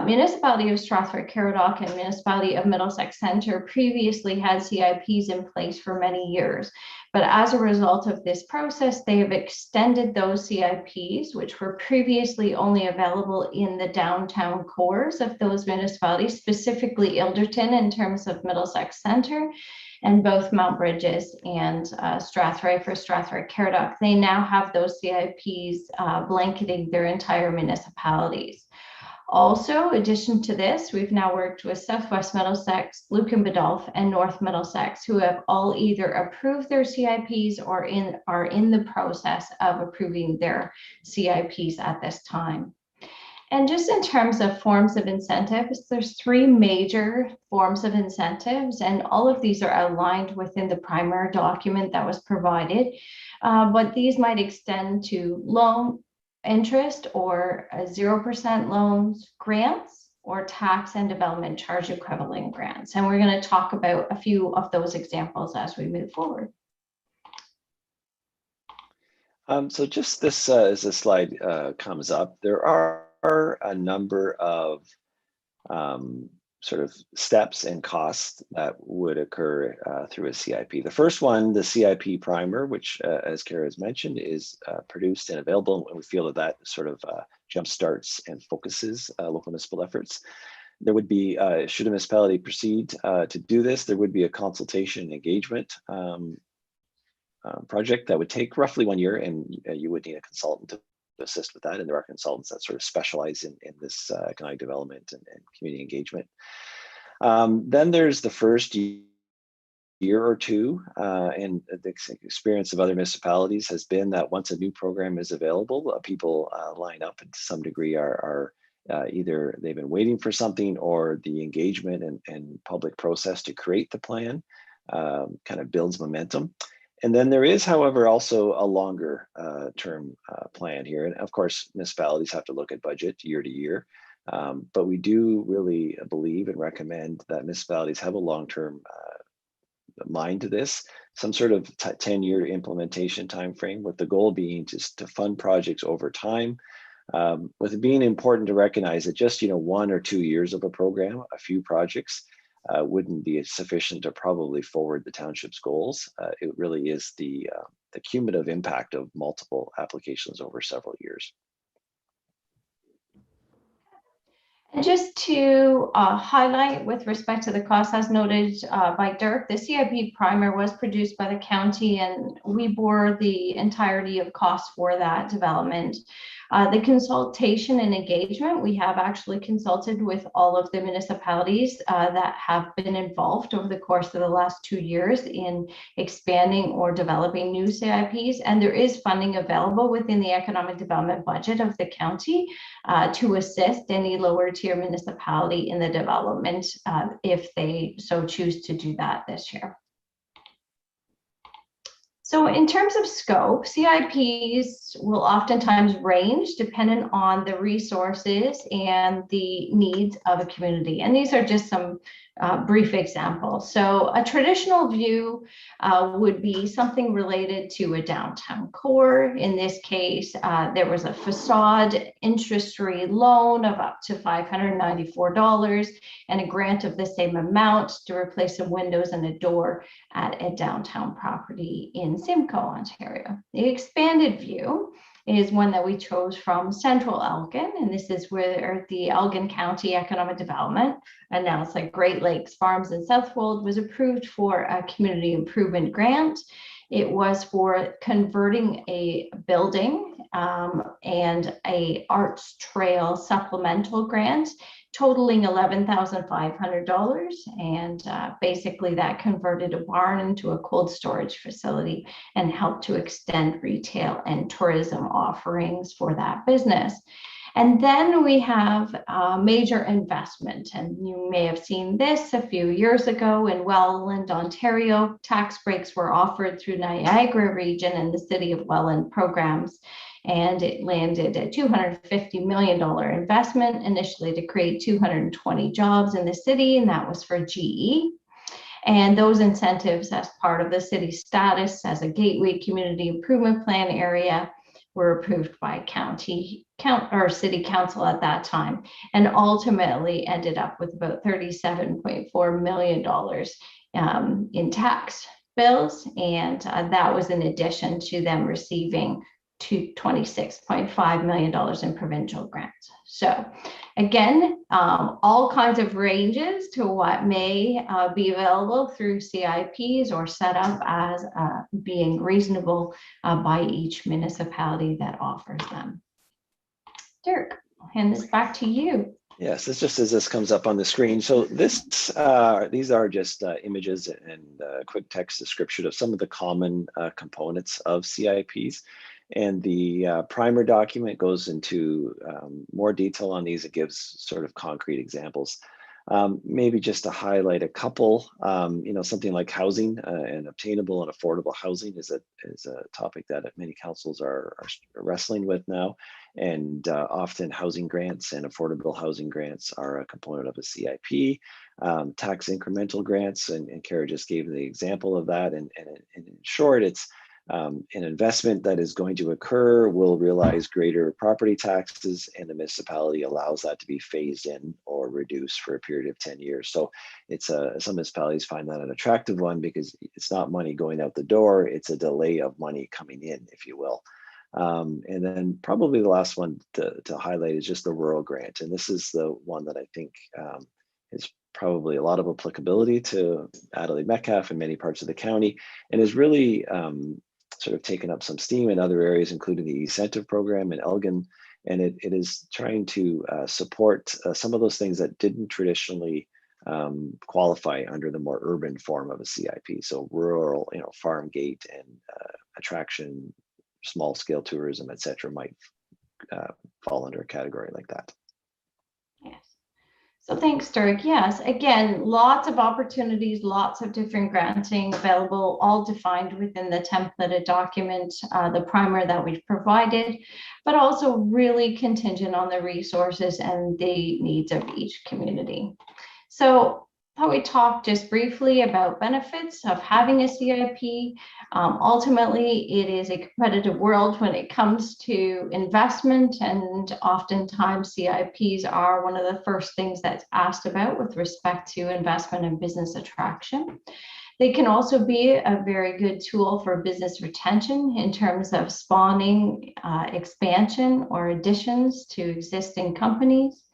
Municipality of Stratford-Caradoc and Municipality of Middlesex Centre previously had CIPs in place for many years. But as a result of this process, they have extended those CIPs, which were previously only available in the downtown cores of those municipalities, specifically Ilderton in terms of Middlesex Centre, and both Mount Bridges and Strathroy for Stratford-Caradoc. They now have those CIPs blanketing their entire municipalities. Also, in addition to this, we've now worked with Southwest Middlesex, Lucan Biddulph, and North Middlesex, who have all either approved their CIPs or are in the process of approving their CIPs at this time. And just in terms of forms of incentives, there's 3 major forms of incentives, and all of these are outlined within the primer document that was provided. But these might extend to loan interest or 0% loans, grants, or tax and development charge equivalent grants. And we're going to talk about a few of those examples as we move forward. So just this, as this slide comes up, there are a number of sort of steps and costs that would occur through a CIP. The first one, the CIP primer, which as Kara has mentioned, is produced and available, and we feel that that sort of jumpstarts and focuses local municipal efforts. There would be, should a municipality proceed to do this, there would be a consultation and engagement project that would take roughly 1 year, and you would need a consultant to assist with that. And there are consultants that sort of specialize in this economic development and community engagement. Then there's the first year or two, and the experience of other municipalities has been that once a new program is available, people line up and to some degree are either they've been waiting for something, or the engagement and public process to create the plan kind of builds momentum. And then there is, however, also a longer term plan here. And of course, municipalities have to look at budget year to year. But we do really believe and recommend that municipalities have a long-term mind to this, some sort of 10-year implementation timeframe, with the goal being just to fund projects over time, with it being important to recognize that just 1 or 2 years of a program, a few projects, wouldn't be sufficient to probably forward the township's goals. It really is the cumulative impact of multiple applications over several years. And just to highlight with respect to the cost, as noted by Dirk, the CIP primer was produced by the county, and we bore the entirety of costs for that development. The consultation and engagement, we have actually consulted with all of the municipalities that have been involved over the course of the last 2 years in expanding or developing new CIPs. And there is funding available within the economic development budget of the county to assist any lower tier municipality in the development if they so choose to do that this year. So in terms of scope, CIPs will oftentimes range dependent on the resources and the needs of a community. And these are just some brief examples. So a traditional view would be something related to a downtown core. In this case, there was a facade interest-free loan of up to $594 and a grant of the same amount to replace some windows and a door at a downtown property in Simcoe, Ontario. The expanded view is one that we chose from Central Elgin, and this is where the Elgin County Economic Development, and now it's like Great Lakes Farms in Southwold, was approved for a community improvement grant. It was for converting a building and a arts trail supplemental grant totaling $11,500, and basically that converted a barn into a cold storage facility and helped to extend retail and tourism offerings for that business. And then we have major investment, and you may have seen this a few years ago in Welland, Ontario. Tax breaks were offered through Niagara region and the City of Welland programs, and it landed a $250 million investment initially to create 220 jobs in the city, and that was for GE. And those incentives, as part of the city's status as a gateway community improvement plan area, were approved by city council at that time, and ultimately ended up with about $37.4 million in tax bills, and that was in addition to them receiving $26.5 million in provincial grants. So again, all kinds of ranges to what may be available through CIPs or set up as being reasonable by each municipality that offers them. Dirk, I'll hand this back to you. Yes, it's just as this comes up on the screen. So these are just images and quick text description of some of the common components of CIPs. And the primer document goes into more detail on these. It gives sort of concrete examples. Maybe just to highlight a couple, something like housing and obtainable and affordable housing is a topic that many councils are wrestling with now. And often housing grants and affordable housing grants are a component of a CIP. Tax incremental grants, and Kara just gave the example of that. And in short, it's an investment that is going to occur will realize greater property taxes, and the municipality allows that to be phased in or reduced for a period of 10 years. So it's some municipalities find that an attractive one because it's not money going out the door, it's a delay of money coming in, if you will. And then probably the last one to highlight is just the rural grant. And this is the one that I think is probably a lot of applicability to Adelaide Metcalf and many parts of the county, and is really sort of taken up some steam in other areas, including the incentive program in Elgin. And it is trying to support some of those things that didn't traditionally qualify under the more urban form of a CIP. So rural, farm gate and attraction, small scale tourism, et cetera, might fall under a category like that. Yes. So thanks, Dirk. Yes, again, lots of opportunities, lots of different granting available, all defined within the templated document, the primer that we've provided, but also really contingent on the resources and the needs of each community. So I thought we talked just briefly about benefits of having a CIP. Ultimately, it is a competitive world when it comes to investment, and oftentimes CIPs are one of the first things that's asked about with respect to investment and business attraction. They can also be a very good tool for business retention in terms of spawning expansion or additions to existing companies.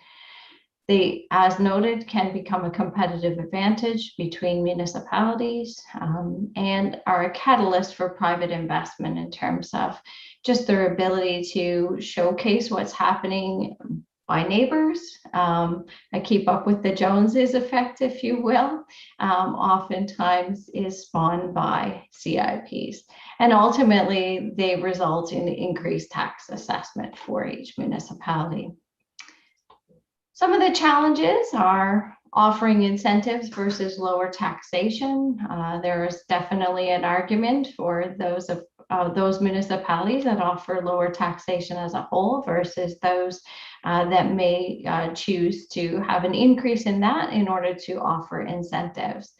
They, as noted, can become a competitive advantage between municipalities and are a catalyst for private investment in terms of just their ability to showcase what's happening by neighbors. A keep up with the Joneses effect, if you will, oftentimes is spawned by CIPs. And ultimately, they result in increased tax assessment for each municipality. Some of the challenges are offering incentives versus lower taxation. There is definitely an argument for those municipalities that offer lower taxation as a whole versus those that may choose to have an increase in that in order to offer incentives.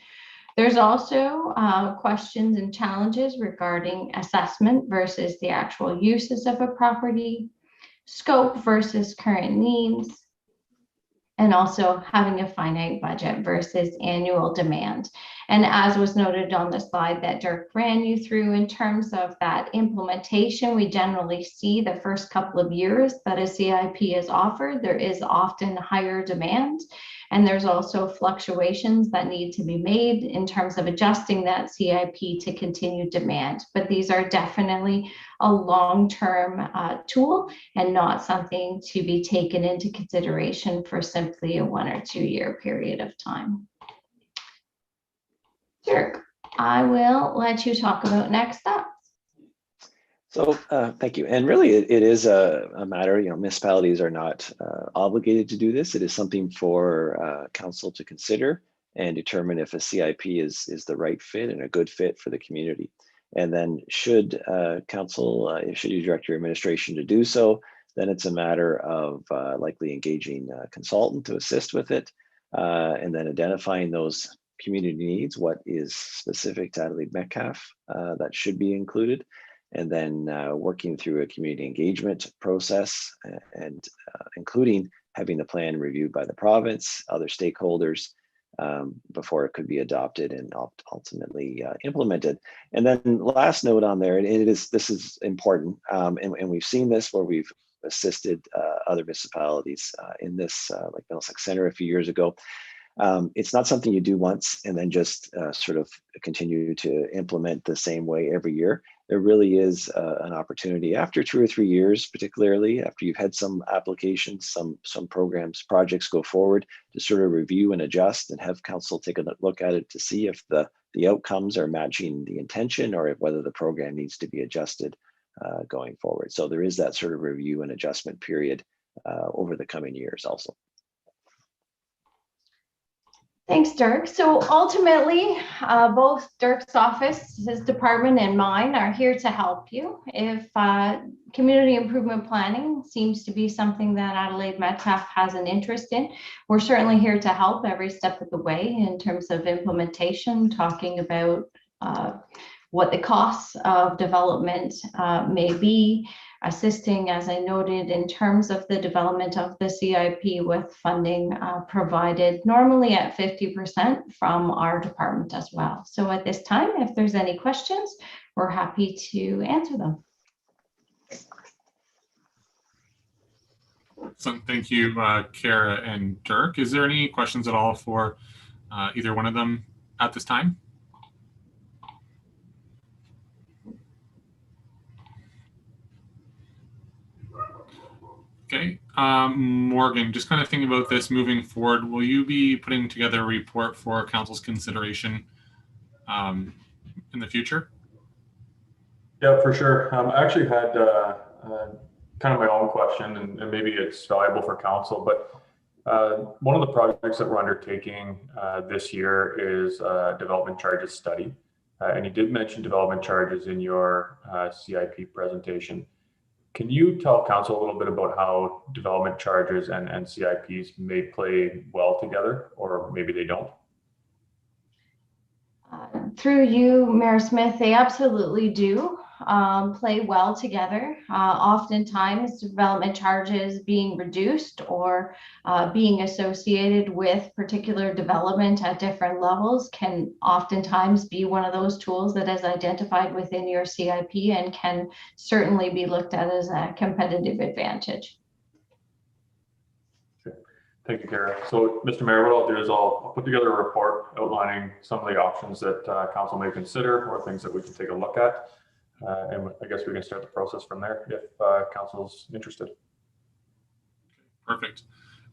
There's also questions and challenges regarding assessment versus the actual uses of a property, scope versus current needs, and also having a finite budget versus annual demand. And as was noted on the slide that Dirk ran you through, in terms of that implementation, we generally see the first couple of years that a CIP is offered, there is often higher demand. And there's also fluctuations that need to be made in terms of adjusting that CIP to continued demand. But these are definitely a long-term tool and not something to be taken into consideration for simply a 1 or 2 year period of time. Dirk, I will let you talk about next steps. So thank you. And really, it is a matter, municipalities are not obligated to do this. It is something for council to consider and determine if a CIP is the right fit and a good fit for the community. And then should council, should you direct your administration to do so, then it's a matter of likely engaging a consultant to assist with it, and then identifying those community needs, what is specific to Adelaide Metcalf that should be included, and then working through a community engagement process and including having the plan reviewed by the province, other stakeholders, before it could be adopted and ultimately implemented. And then last note on there, and this is important, and we've seen this where we've assisted other municipalities in this, like Middlesex Centre a few years ago. It's not something you do once and then just sort of continue to implement the same way every year. There really is an opportunity after 2 or 3 years, particularly after you've had some applications, some programs, projects go forward, to sort of review and adjust and have council take a look at it to see if the outcomes are matching the intention or whether the program needs to be adjusted going forward. So there is that sort of review and adjustment period over the coming years also. Thanks, Dirk. So ultimately, both Dirk's office, his department, and mine are here to help you. If community improvement planning seems to be something that Adelaide Metcalf has an interest in, we're certainly here to help every step of the way in terms of implementation, talking about what the costs of development may be, assisting, as I noted, in terms of the development of the CIP with funding provided normally at 50% from our department as well. So at this time, if there's any questions, we're happy to answer them. So thank you, Kara and Dirk. Is there any questions at all for either one of them at this time? Okay, Morgan, just kind of thinking about this moving forward, will you be putting together a report for council's consideration in the future? Yeah, for sure. I actually had kind of my own question, and maybe it's valuable for council, but one of the projects that we're undertaking this year is a development charges study. And you did mention development charges in your CIP presentation. Can you tell council a little bit about how development charges and CIPs may play well together, or maybe they don't? Through you, Mayor Smith, they absolutely do play well together. Oftentimes, development charges being reduced or being associated with particular development at different levels can oftentimes be one of those tools that is identified within your CIP and can certainly be looked at as a competitive advantage. Thank you, Kara. So, Mr. Mayor, what I'll do is I'll put together a report outlining some of the options that council may consider or things that we can take a look at. And I guess we can start the process from there if council's interested. Perfect.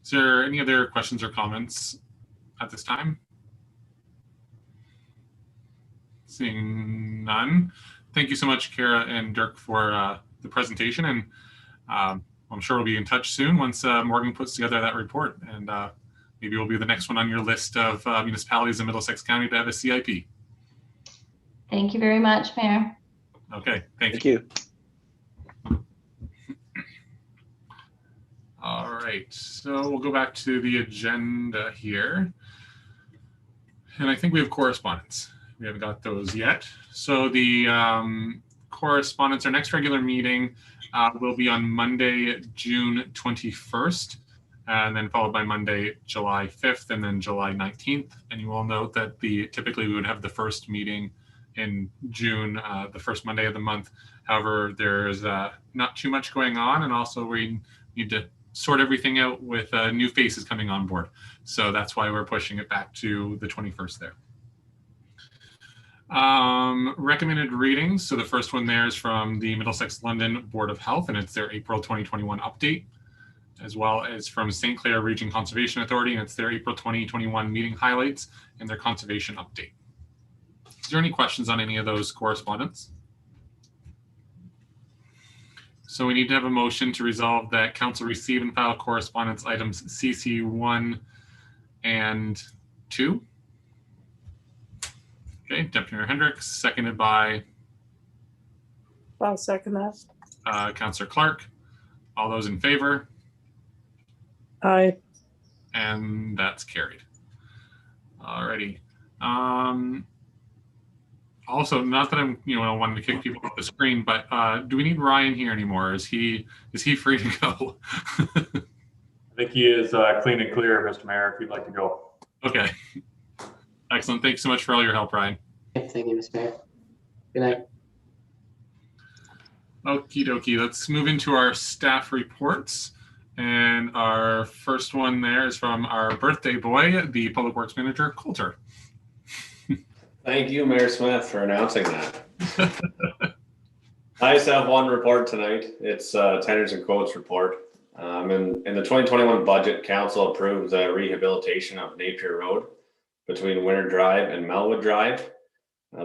Is there any other questions or comments at this time? Seeing none. Thank you so much, Kara and Dirk, for the presentation. And I'm sure we'll be in touch soon once Morgan puts together that report, and maybe we'll be the next one on your list of municipalities in Middlesex County to have a CIP. Thank you very much, Mayor. Okay, thank you. All right, so we'll go back to the agenda here. And I think we have correspondence. We haven't got those yet. So the correspondence, our next regular meeting will be on Monday, June 21st, and then followed by Monday, July 5th, and then July 19th. And you will note that typically we would have the first meeting in June, the first Monday of the month. However, there's not too much going on, and also we need to sort everything out with new faces coming on board. So that's why we're pushing it back to the 21st there. Recommended readings. So the first one there is from the Middlesex London Board of Health, and it's their April 2021 update, as well as from St. Clair Region Conservation Authority, and it's their April 2021 meeting highlights and their conservation update. Is there any questions on any of those correspondence? So we need to have a motion to resolve that council receive and file correspondence items CC1 and 2. Okay, Deputy Mayor Hendricks, seconded by I'll second that. Councillor Clark. All those in favor? Aye. And that's carried. Alrighty. Also, not that I'm, wanting to kick people off the screen, but do we need Ryan here anymore? Is he free to go? I think he is clean and clear, Mr. Mayor, if you'd like to go. Okay. Excellent. Thanks so much for all your help, Ryan. Thank you, Mr. Mayor. Good night. Okie dokie. Let's move into our staff reports. And our first one there is from our birthday boy, the Public Works Manager, Coulter. Thank you, Mayor Smith, for announcing that. I just have one report tonight. It's tenders and quotes report. In the 2021 budget, council approved the rehabilitation of Napier Road between Winter Drive and Melwood Drive.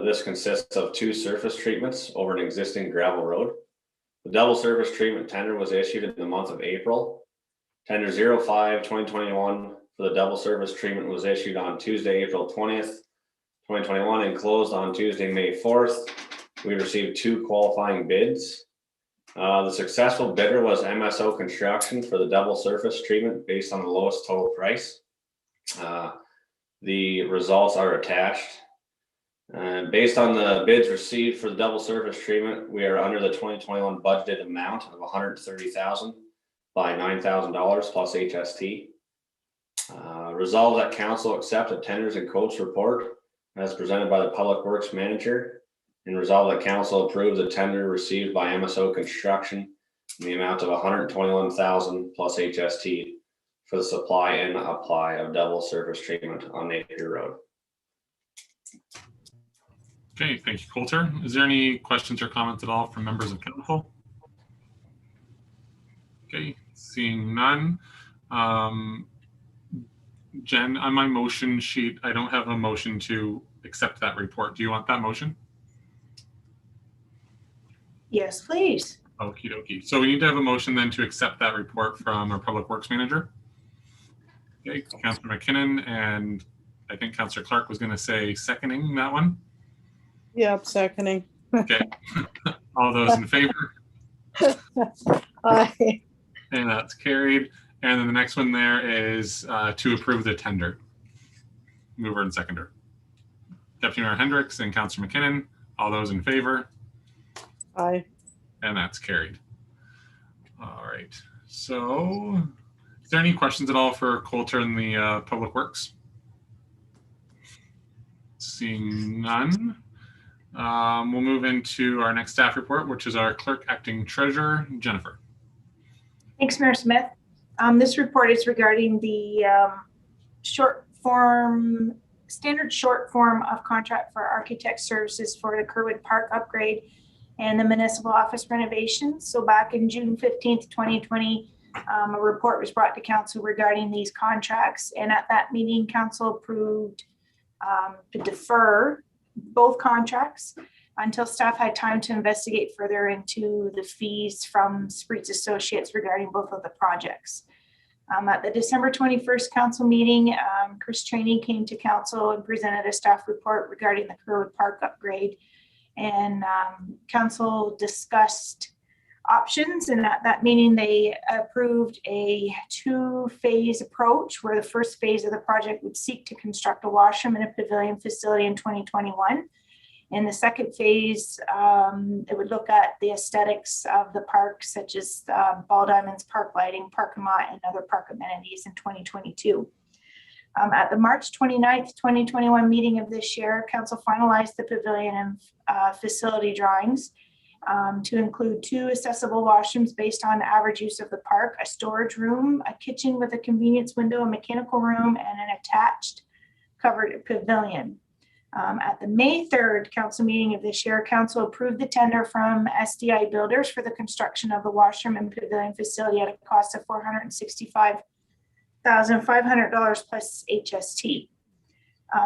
This consists of 2 surface treatments over an existing gravel road. The double surface treatment tender was issued in the month of April. Tender 05-2021 for the double surface treatment was issued on Tuesday, April 20th, 2021 and closed on Tuesday, May 4th. We received 2 qualifying bids. The successful bidder was MSO Construction for the double surface treatment based on the lowest total price. The results are attached. Based on the bids received for the double surface treatment, we are under the 2021 budgeted amount of $130,000 by $9,000 plus HST. Resolved that council accept the tenders and quotes report as presented by the Public Works Manager, and resolved that council approve the tender received by MSO Construction in the amount of $121,000 plus HST for the supply and apply of double surface treatment on Napier Road. Okay, thank you, Coulter. Is there any questions or comments at all from members of council? Okay, seeing none. Jen, on my motion sheet, I don't have a motion to accept that report. Do you want that motion? Yes, please. Okie dokie. So we need to have a motion then to accept that report from our Public Works Manager. Okay, Councillor McKinnon, and I think Councillor Clark was going to say seconding that one. Yep, seconding. Okay. All those in favor? Aye. And that's carried. And then the next one there is to approve the tender. Mover and seconder. Deputy Mayor Hendricks and Councillor McKinnon. All those in favor? Aye. And that's carried. All right. So is there any questions at all for Coulter and the Public Works? Seeing none. We'll move into our next staff report, which is our Clerk Acting Treasurer, Jennifer. Thanks, Mayor Smith. This report is regarding the standard short form of contract for architect services for the Kerwood Park upgrade and the municipal office renovations. So back in June 15th, 2020, a report was brought to council regarding these contracts. And at that meeting, council approved to defer both contracts until staff had time to investigate further into the fees from Cips Associates regarding both of the projects. At the December 21st council meeting, Chris Trainey came to council and presented a staff report regarding the Kerwood Park upgrade. And council discussed options, and at that meeting they approved a 2-phase approach where the first phase of the project would seek to construct a washroom and a pavilion facility in 2021. In the second phase, it would look at the aesthetics of the park, such as ball diamonds, park lighting, parking lot, and other park amenities in 2022. At the March 29th, 2021 meeting of this year, council finalized the pavilion and facility drawings to include 2 accessible washrooms based on average use of the park, a storage room, a kitchen with a convenience window, a mechanical room, and an attached covered pavilion. At the May 3rd council meeting of this year, council approved the tender from SDI Builders for the construction of the washroom and pavilion facility at a cost of $465,500 plus HST.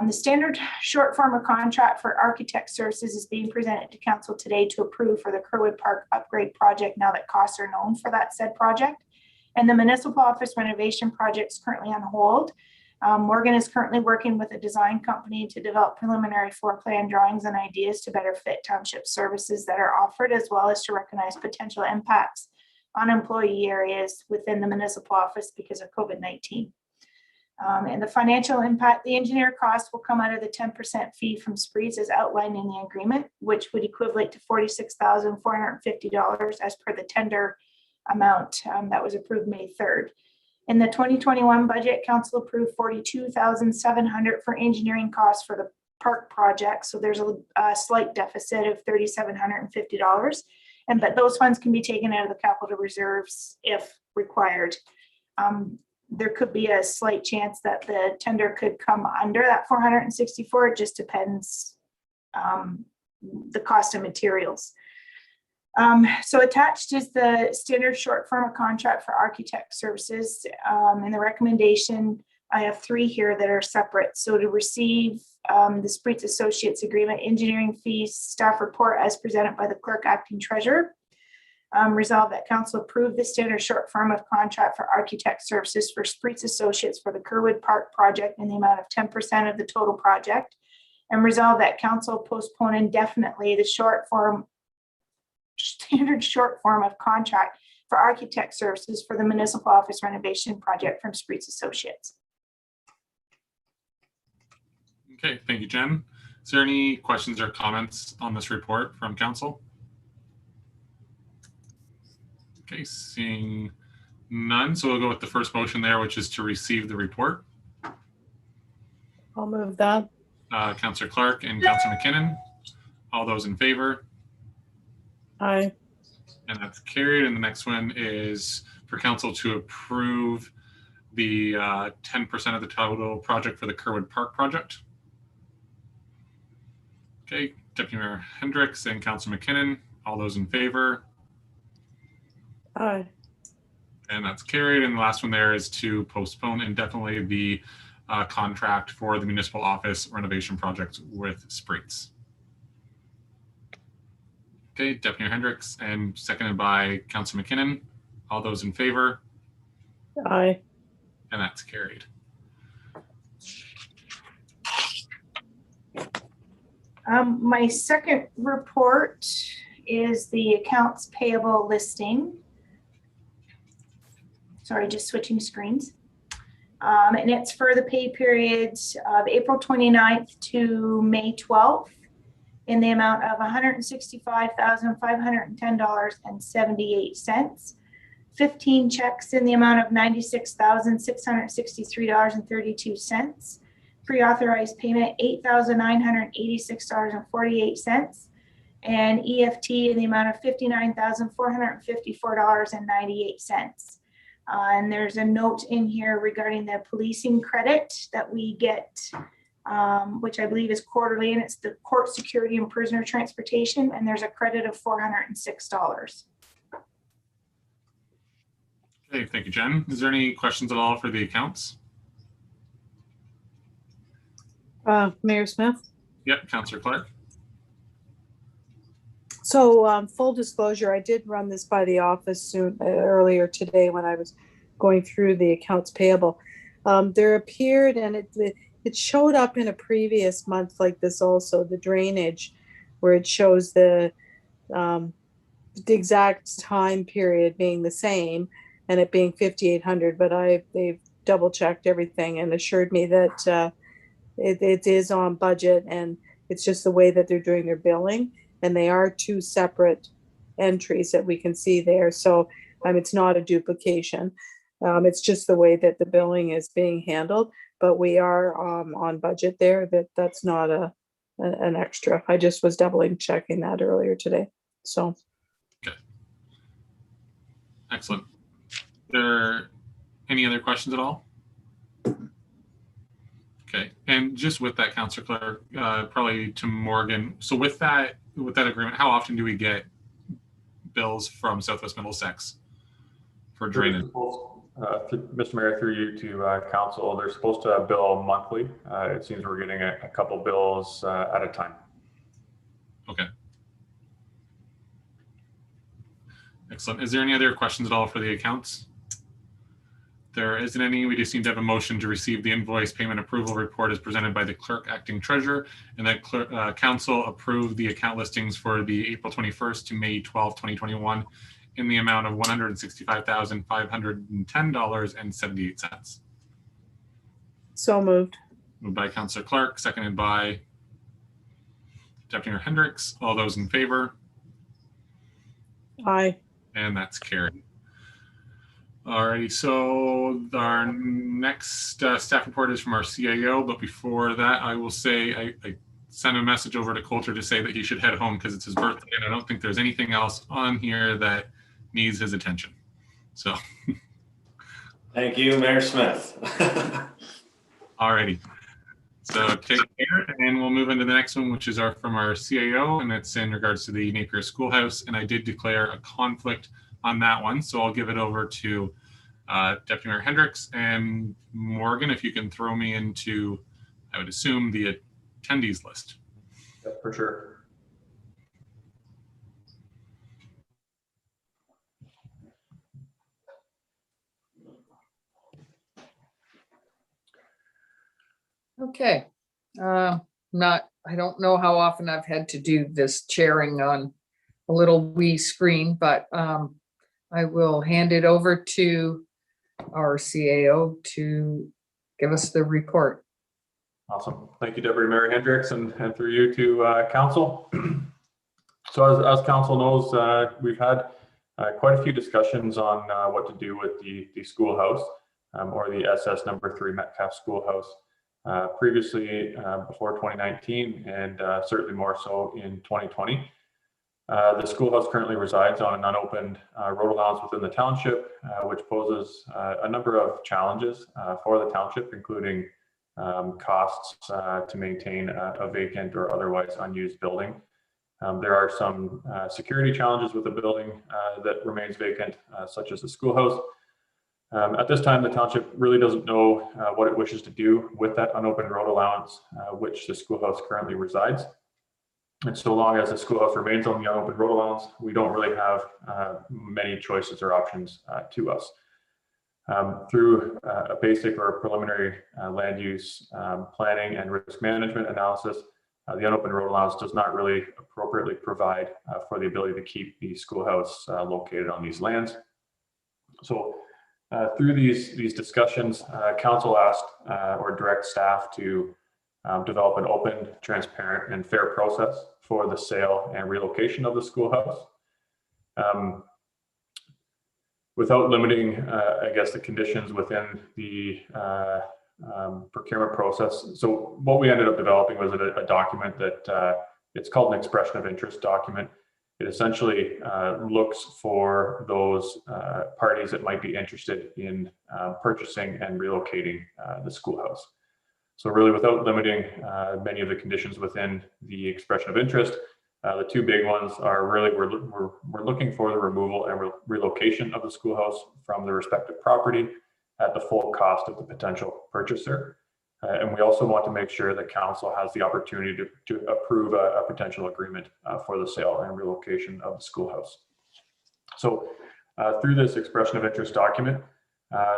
The standard short form of contract for architect services is being presented to council today to approve for the Kerwood Park upgrade project now that costs are known for that said project. And the municipal office renovation project is currently on hold. Morgan is currently working with a design company to develop preliminary floor plan drawings and ideas to better fit township services that are offered, as well as to recognize potential impacts on employee areas within the municipal office because of COVID-19. And the financial impact, the engineer cost will come out of the 10% fee from Cips as outlined in the agreement, which would equivalent to $46,450 as per the tender amount that was approved May 3rd. In the 2021 budget, council approved $42,700 for engineering costs for the park project. So there's a slight deficit of $3,750. But those funds can be taken out of the capital reserves if required. There could be a slight chance that the tender could come under that 464. It just depends the cost of materials. So attached is the standard short form of contract for architect services. And the recommendation, I have 3 here that are separate. So to receive the Cips Associates agreement, engineering fees, staff report as presented by the clerk acting treasurer. Resolved that council approve the standard short form of contract for architect services for Spreets Associates for the Kerwood Park project in the amount of 10% of the total project. And resolve that council postpone indefinitely the standard short form of contract for architect services for the municipal office renovation project from Spreets Associates. Okay, thank you, Jen. Is there any questions or comments on this report from council? Okay, seeing none. So we'll go with the first motion there, which is to receive the report. I'll move that. Councillor Clark and Councillor McKinnon. All those in favor? Aye. And that's carried. And the next one is for council to approve the 10% of the total project for the Kerwood Park project. Okay, Deputy Mayor Hendricks and Councillor McKinnon. All those in favor? Aye. And that's carried. And the last one there is to postpone indefinitely the contract for the municipal office renovation project with Spreets. Okay, Deputy Mayor Hendricks and seconded by Councillor McKinnon. All those in favor? Aye. And that's carried. My second report is the accounts payable listing. Sorry, just switching screens. And it's for the pay periods of April 29th to May 12th in the amount of $165,510.78. 15 checks in the amount of $96,663.32. Pre-authorized payment, $8,986.48. And EFT in the amount of $59,454.98. And there's a note in here regarding the policing credit that we get, which I believe is quarterly, and it's the court security and prisoner transportation, and there's a credit of $406. Okay, thank you, Jen. Is there any questions at all for the accounts? Mayor Smith? Yep, Councillor Clark. So full disclosure, I did run this by the office earlier today when I was going through the accounts payable. There appeared, and it showed up in a previous month like this also, the drainage, where it shows the exact time period being the same and it being 5,800, but they've double checked everything and assured me that it is on budget, and it's just the way that they're doing their billing. And they are two separate entries that we can see there. So it's not a duplication. It's just the way that the billing is being handled, but we are on budget there. That's not an extra. I just was doubling checking that earlier today. So. Okay. Excellent. Are there any other questions at all? Okay, and just with that, Councillor Clark, probably to Morgan. So with that agreement, how often do we get bills from Southwest Middlesex for drainage? Mr. Mayor, through you to council, they're supposed to bill monthly. It seems we're getting a couple bills at a time. Okay. Excellent. Is there any other questions at all for the accounts? There isn't any. We just need to have a motion to receive the invoice payment approval report as presented by the clerk acting treasurer, and that council approve the account listings for the April 21st to May 12, 2021 in the amount of $165,510.78. So moved. Moved by Councillor Clark, seconded by Deputy Mayor Hendricks. All those in favor? Aye. And that's carried. Alrighty, so our next staff report is from our CAO, but before that, I will say I sent a message over to Coulter to say that he should head home because it's his birthday, and I don't think there's anything else on here that needs his attention. So. Thank you, Mayor Smith. Alrighty, so take care, and we'll move into the next one, which is from our CAO, and it's in regards to the Napier Schoolhouse, and I did declare a conflict on that one. So I'll give it over to Deputy Mayor Hendricks and Morgan, if you can throw me into, I would assume, the attendees list. Yeah, for sure. Okay. I don't know how often I've had to do this chairing on a little wee screen, but I will hand it over to our CAO to give us the report. Awesome. Thank you, Deputy Mayor Hendricks, and through you to council. So as council knows, we've had quite a few discussions on what to do with the schoolhouse or the SS number 3 Metcalf schoolhouse. Previously, before 2019, and certainly more so in 2020. The schoolhouse currently resides on an unopened road allowance within the township, which poses a number of challenges for the township, including costs to maintain a vacant or otherwise unused building. There are some security challenges with the building that remains vacant, such as the schoolhouse. At this time, the township really doesn't know what it wishes to do with that unopened road allowance, which the schoolhouse currently resides. And so long as the schoolhouse remains on the unopened road allowance, we don't really have many choices or options to us. Through a basic or preliminary land use planning and risk management analysis, the unopened road allowance does not really appropriately provide for the ability to keep the schoolhouse located on these lands. So through these discussions, council asked or direct staff to develop an open, transparent, and fair process for the sale and relocation of the schoolhouse. Without limiting, I guess, the conditions within the procurement process. So what we ended up developing was a document that it's called an expression of interest document. It essentially looks for those parties that might be interested in purchasing and relocating the schoolhouse. So really, without limiting many of the conditions within the expression of interest, the two big ones are really we're looking for the removal and relocation of the schoolhouse from the respective property at the full cost of the potential purchaser. And we also want to make sure that council has the opportunity to approve a potential agreement for the sale and relocation of the schoolhouse. So through this expression of interest document,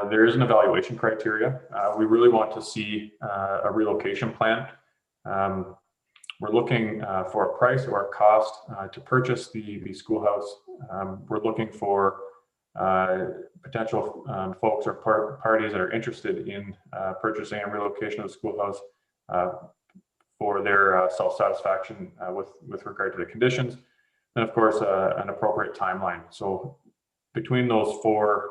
there is an evaluation criteria. We really want to see a relocation plan. We're looking for a price or a cost to purchase the schoolhouse. We're looking for potential folks or parties that are interested in purchasing and relocation of the schoolhouse for their self-satisfaction with regard to the conditions. And of course, an appropriate timeline. So between those four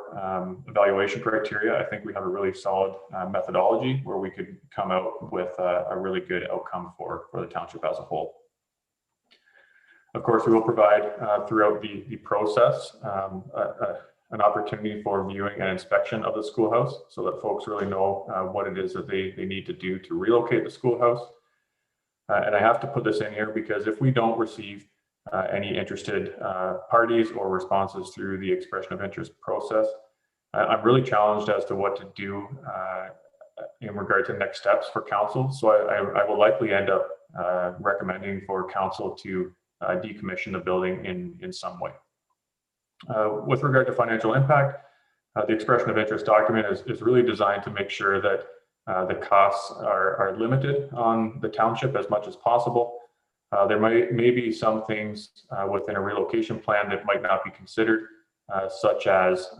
evaluation criteria, I think we have a really solid methodology where we could come out with a really good outcome for the township as a whole. Of course, we will provide throughout the process an opportunity for viewing and inspection of the schoolhouse so that folks really know what it is that they need to do to relocate the schoolhouse. And I have to put this in here because if we don't receive any interested parties or responses through the expression of interest process, I'm really challenged as to what to do in regard to next steps for council. So I will likely end up recommending for council to decommission the building in some way. With regard to financial impact, the expression of interest document is really designed to make sure that the costs are limited on the township as much as possible. There may be some things within a relocation plan that might not be considered, such as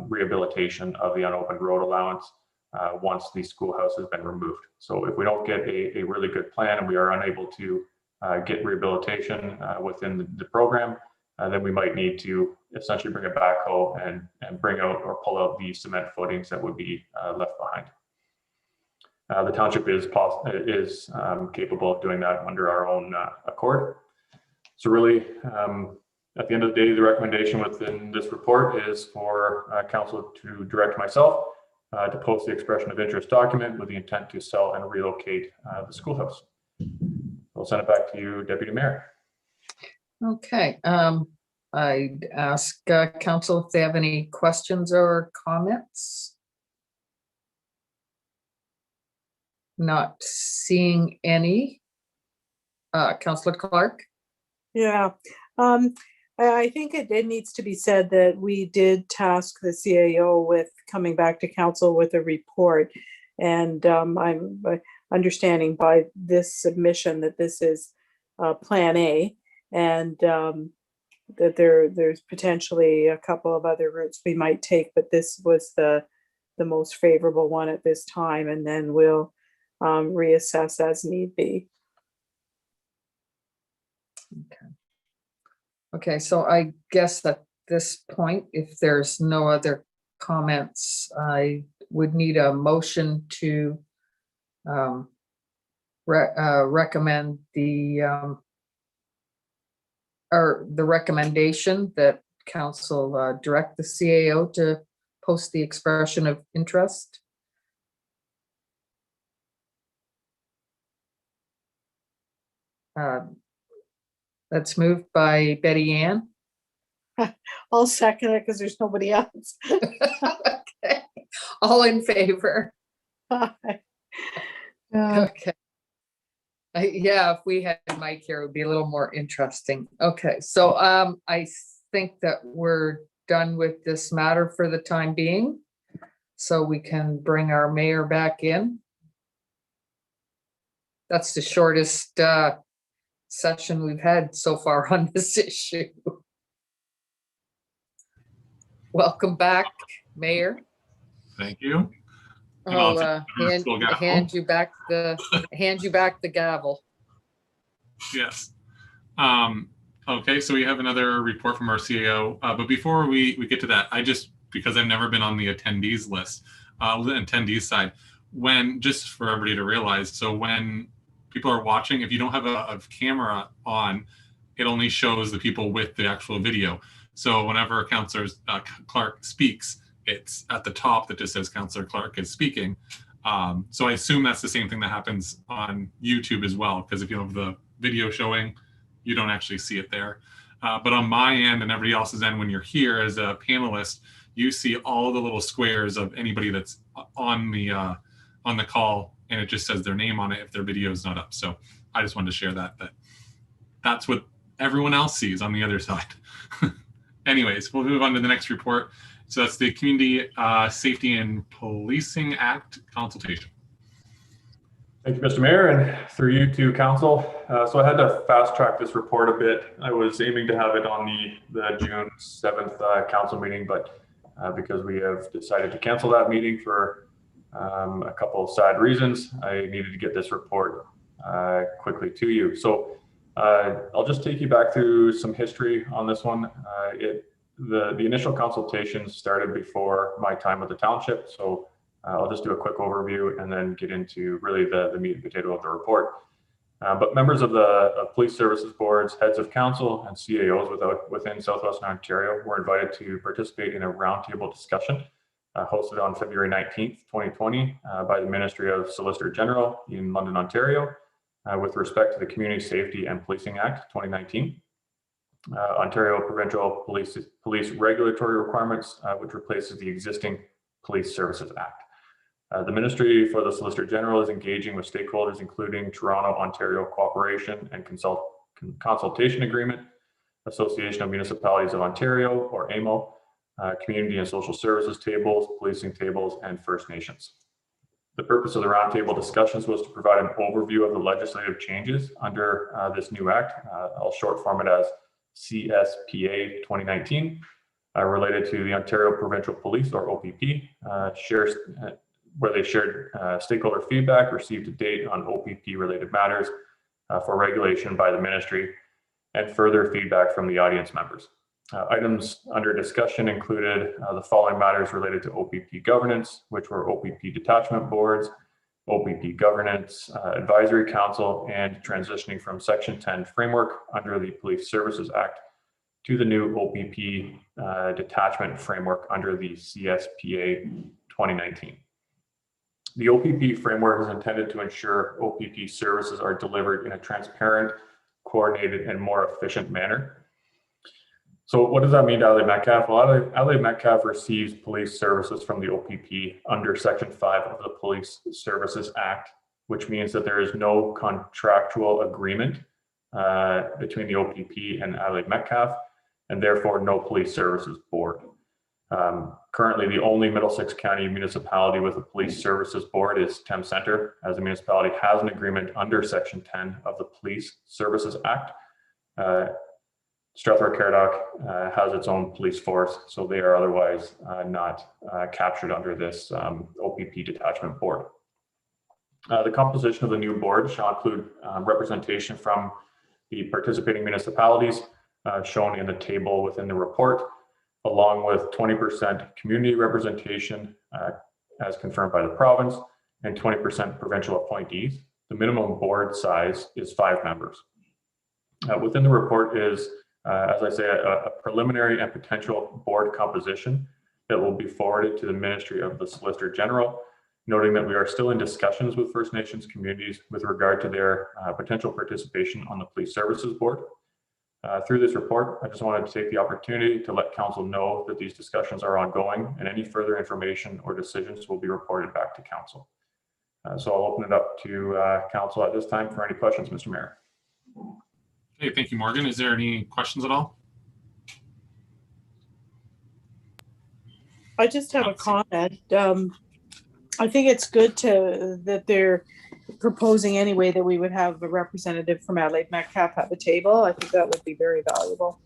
rehabilitation of the unopened road allowance once the schoolhouse has been removed. So if we don't get a really good plan and we are unable to get rehabilitation within the program, then we might need to essentially bring a backhoe and bring out or pull out the cement footings that would be left behind. The township is capable of doing that under our own accord. So really, at the end of the day, the recommendation within this report is for council to direct myself to post the expression of interest document with the intent to sell and relocate the schoolhouse. I'll send it back to you, Deputy Mayor. Okay, I'd ask council if they have any questions or comments. Not seeing any. Councillor Clark? Yeah, I think it needs to be said that we did task the CAO with coming back to council with a report. And I'm understanding by this submission that this is Plan A, and that there's potentially a couple of other routes we might take, but this was the most favorable one at this time, and then we'll reassess as need be. Okay, so I guess at this point, if there's no other comments, I would need a motion to recommend the recommendation that council direct the CAO to post the expression of interest. That's moved by Betty Ann. I'll second it because there's nobody else. Okay. All in favor? Okay. Yeah, if we had Mike here, it would be a little more interesting. Okay, so I think that we're done with this matter for the time being. So we can bring our mayor back in. That's the shortest session we've had so far on this issue. Welcome back, Mayor. Thank you. And I'll hand you back the gavel. Yes. Okay, so we have another report from our CAO, but before we get to that, because I've never been on the attendees list, the attendees side, just for everybody to realize, so when people are watching, if you don't have a camera on, it only shows the people with the actual video. So whenever Councillor Clark speaks, it's at the top that just says Councillor Clark is speaking. So I assume that's the same thing that happens on YouTube as well, because if you have the video showing, you don't actually see it there. But on my end and everybody else's end, when you're here as a panelist, you see all the little squares of anybody that's on the call, and it just says their name on it if their video is not up. So I just wanted to share that's what everyone else sees on the other side. Anyways, we'll move on to the next report. So that's the Community Safety and Policing Act consultation. Thank you, Mr. Mayor, and through you to council. So I had to fast track this report a bit. I was aiming to have it on the June 7th council meeting, but because we have decided to cancel that meeting for a couple of sad reasons, I needed to get this report quickly to you. So I'll just take you back through some history on this one. The initial consultation started before my time with the township, so I'll just do a quick overview and then get into really the meat and potato of the report. But members of the police services boards, heads of council, and CAOs within Southwestern Ontario were invited to participate in a roundtable discussion hosted on February 19th, 2020 by the Ministry of Solicitor General in London, Ontario, with respect to the Community Safety and Policing Act 2019. Ontario Provincial Police Regulatory Requirements, which replaces the existing Police Services Act. The Ministry for the Solicitor General is engaging with stakeholders, including Toronto, Ontario Cooperation and Consultation Agreement, Association of Municipalities of Ontario, or AMO, Community and Social Services Tables, Policing Tables, and First Nations. The purpose of the roundtable discussions was to provide an overview of the legislative changes under this new act. I'll short form it as CSPA 2019, related to the Ontario Provincial Police, or OPP, where they shared stakeholder feedback received to date on OPP related matters for regulation by the ministry, and further feedback from the audience members. Items under discussion included the following matters related to OPP governance, which were OPP detachment boards, OPP governance, advisory council, and transitioning from Section 10 framework under the Police Services Act to the new OPP detachment framework under the CSPA 2019. The OPP framework is intended to ensure OPP services are delivered in a transparent, coordinated, and more efficient manner. So what does that mean to Adelaide Metcalf? Well, Adelaide Metcalf receives police services from the OPP under Section 5 of the Police Services Act, which means that there is no contractual agreement between the OPP and Adelaide Metcalf, and therefore no police services board. Currently, the only Middlesex County municipality with a police services board is Thames Centre, as the municipality has an agreement under Section 10 of the Police Services Act. Strathroy Caradoc has its own police force, so they are otherwise not captured under this OPP detachment board. The composition of the new board shall include representation from the participating municipalities shown in the table within the report, along with 20% community representation as confirmed by the province and 20% provincial appointees. The minimum board size is 5 members. Within the report is, as I say, a preliminary and potential board composition that will be forwarded to the Ministry of the Solicitor General, noting that we are still in discussions with First Nations communities with regard to their potential participation on the Police Services Board. Through this report, I just wanted to take the opportunity to let Council know that these discussions are ongoing and any further information or decisions will be reported back to Council. So I'll open it up to Council at this time for any questions, Mr. Mayor. Okay, thank you, Morgan. Is there any questions at all? I just have a comment. I think it's good that they're proposing anyway that we would have a representative from Adelaide Metcalf at the table. I think that would be very valuable.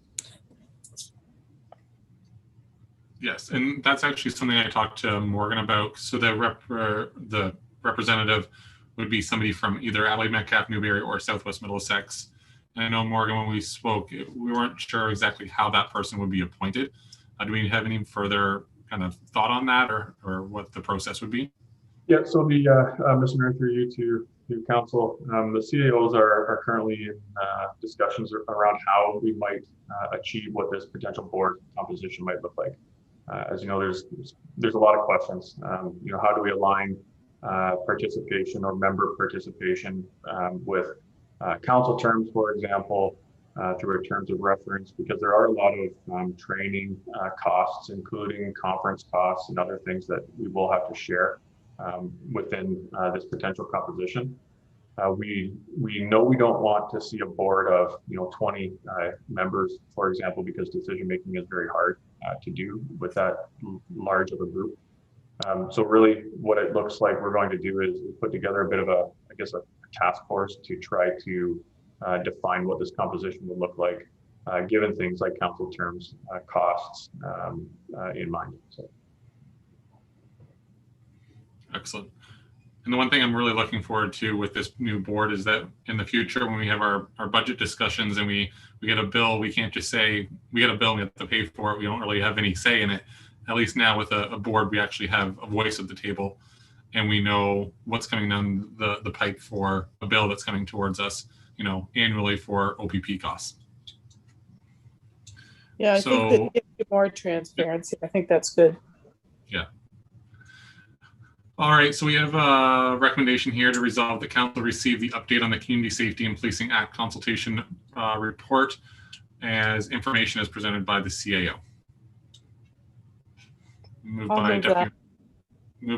Yes, and that's actually something I talked to Morgan about. So the representative would be somebody from either Adelaide Metcalf, Newberry, or Southwest Middlesex. And I know, Morgan, when we spoke, we weren't sure exactly how that person would be appointed. Do we have any further kind of thought on that, or what the process would be? Yeah, so the Mr. Mayor, through you to Council, the CAOs are currently in discussions around how we might achieve what this potential board composition might look like. As you know, there's a lot of questions. You know, how do we align participation or member participation with council terms, for example, through our terms of reference, because there are a lot of training costs, including conference costs and other things that we will have to share within this potential composition. We know we don't want to see a board of 20 members, for example, because decision making is very hard to do with that large of a group. So really, what it looks like we're going to do is put together a bit of a task force to try to define what this composition would look like, given things like council terms, costs in mind. So. Excellent. And the one thing I'm really looking forward to with this new board is that in the future, when we have our budget discussions and we get a bill, we can't just say, we get a bill and we have to pay for it. We don't really have any say in it. At least now with a board, we actually have a voice at the table and we know what's coming down the pipe for a bill that's coming towards us, annually for OPP costs. Yeah, I think that gives you more transparency. I think that's good. Yeah. All right, so we have a recommendation here to resolve the council receive the update on the Community Safety and Policing Act consultation report as information as presented by the CAO. Moved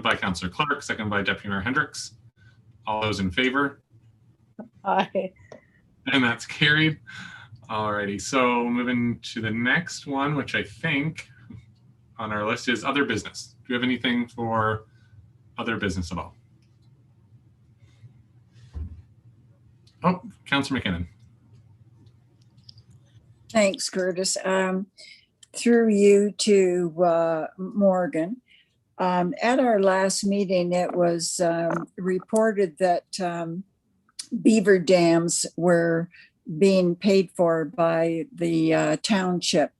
by Councillor Clark, seconded by Deputy Mayor Hendricks. All those in favor? Aye. And that's carried. All righty, so moving to the next one, which I think on our list is other business. Do you have anything for other business at all? Oh, Councillor McKinnon. Thanks, Curtis. Through you to Morgan. At our last meeting, it was reported that beaver dams were being paid for by the township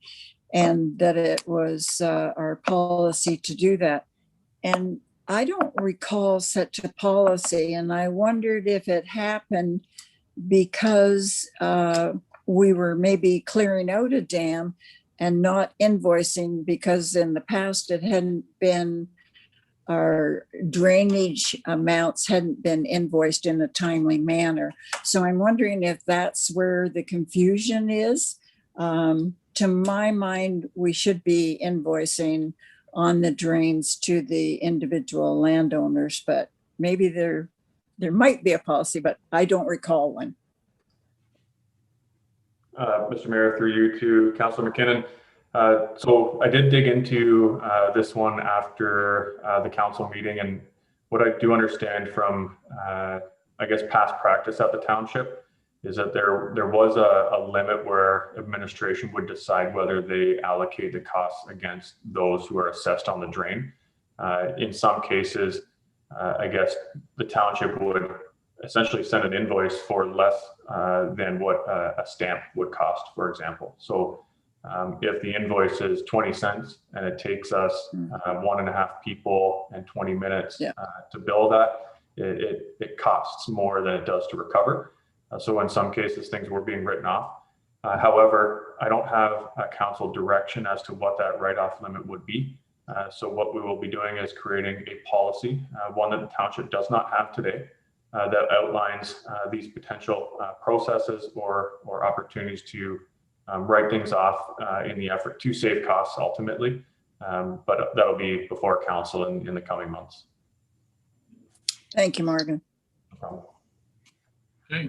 and that it was our policy to do that. And I don't recall such a policy, and I wondered if it happened because we were maybe clearing out a dam and not invoicing because in the past it hadn't been, our drainage amounts hadn't been invoiced in a timely manner. So I'm wondering if that's where the confusion is. To my mind, we should be invoicing on the drains to the individual landowners, but maybe there might be a policy, but I don't recall one. Mr. Mayor, through you to Councillor McKinnon. So I did dig into this one after the council meeting, and what I do understand from, I guess, past practice at the township is that there was a limit where administration would decide whether they allocate the costs against those who are assessed on the drain. In some cases, I guess the township would essentially send an invoice for less than what a stamp would cost, for example. So if the invoice is 20 cents and it takes us 1.5 people and 20 minutes to bill that, it costs more than it does to recover. So in some cases, things were being written off. However, I don't have a council direction as to what that write-off limit would be. So what we will be doing is creating a policy, one that the township does not have today, that outlines these potential processes or opportunities to write things off in the effort to save costs ultimately. But that'll be before council in the coming months. Thank you, Morgan. No problem. Okay,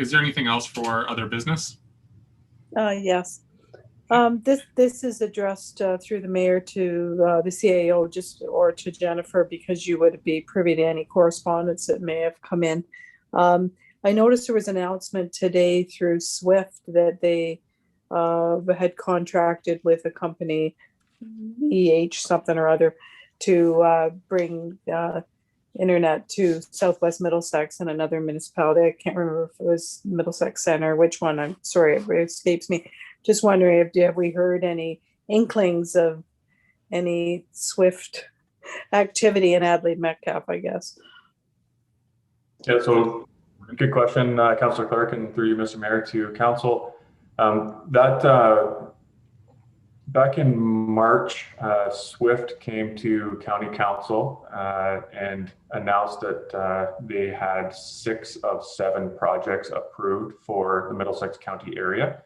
is there anything else for other business? Yes. This is addressed through the mayor to the CAO or to Jennifer, because you would be privy to any correspondence that may have come in. I noticed there was an announcement today through SWIFT that they had contracted with a company, something or other, to bring internet to Southwest Middlesex and another municipality. I can't remember if it was Middlesex Center, which one. I'm sorry, it escapes me. Just wondering, have we heard any inklings of any SWIFT activity in Adelaide Metcalf, I guess? Yeah, so good question, Councillor Clark, and through you, Mr. Mayor, to council. Back in March, SWIFT came to County Council and announced that they had 6 of 7 projects approved for the Middlesex County area.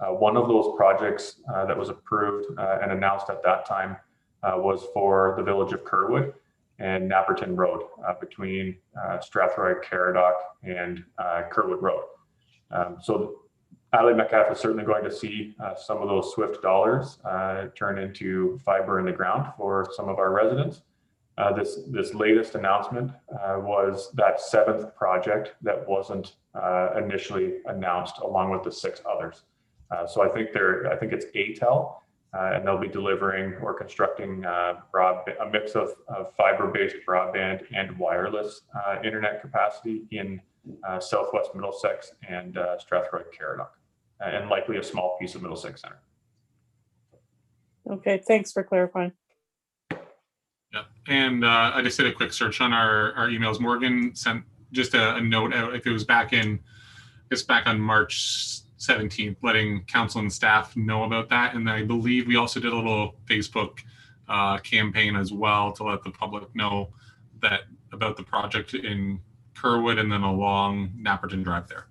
One of those projects that was approved and announced at that time was for the village of Kerwood and Napperton Road between Strathroy, Caradoc, and Kerwood Road. So Adelaide Metcalf is certainly going to see some of those SWIFT dollars turn into fiber in the ground for some of our residents. This latest announcement was that 7th project that wasn't initially announced, along with the 6 others. So I think it's ATEL, and they'll be delivering or constructing a mix of fiber-based broadband and wireless internet capacity in Southwest Middlesex and Strathroy Caradoc, and likely a small piece of Middlesex Center. Okay, thanks for clarifying. Yeah, and I just did a quick search on our emails. Morgan sent just a note out, if it was back on March 17th, letting council and staff know about that. And I believe we also did a little Facebook campaign as well to let the public know that about the project in Kerwood and then along Napperton Drive there.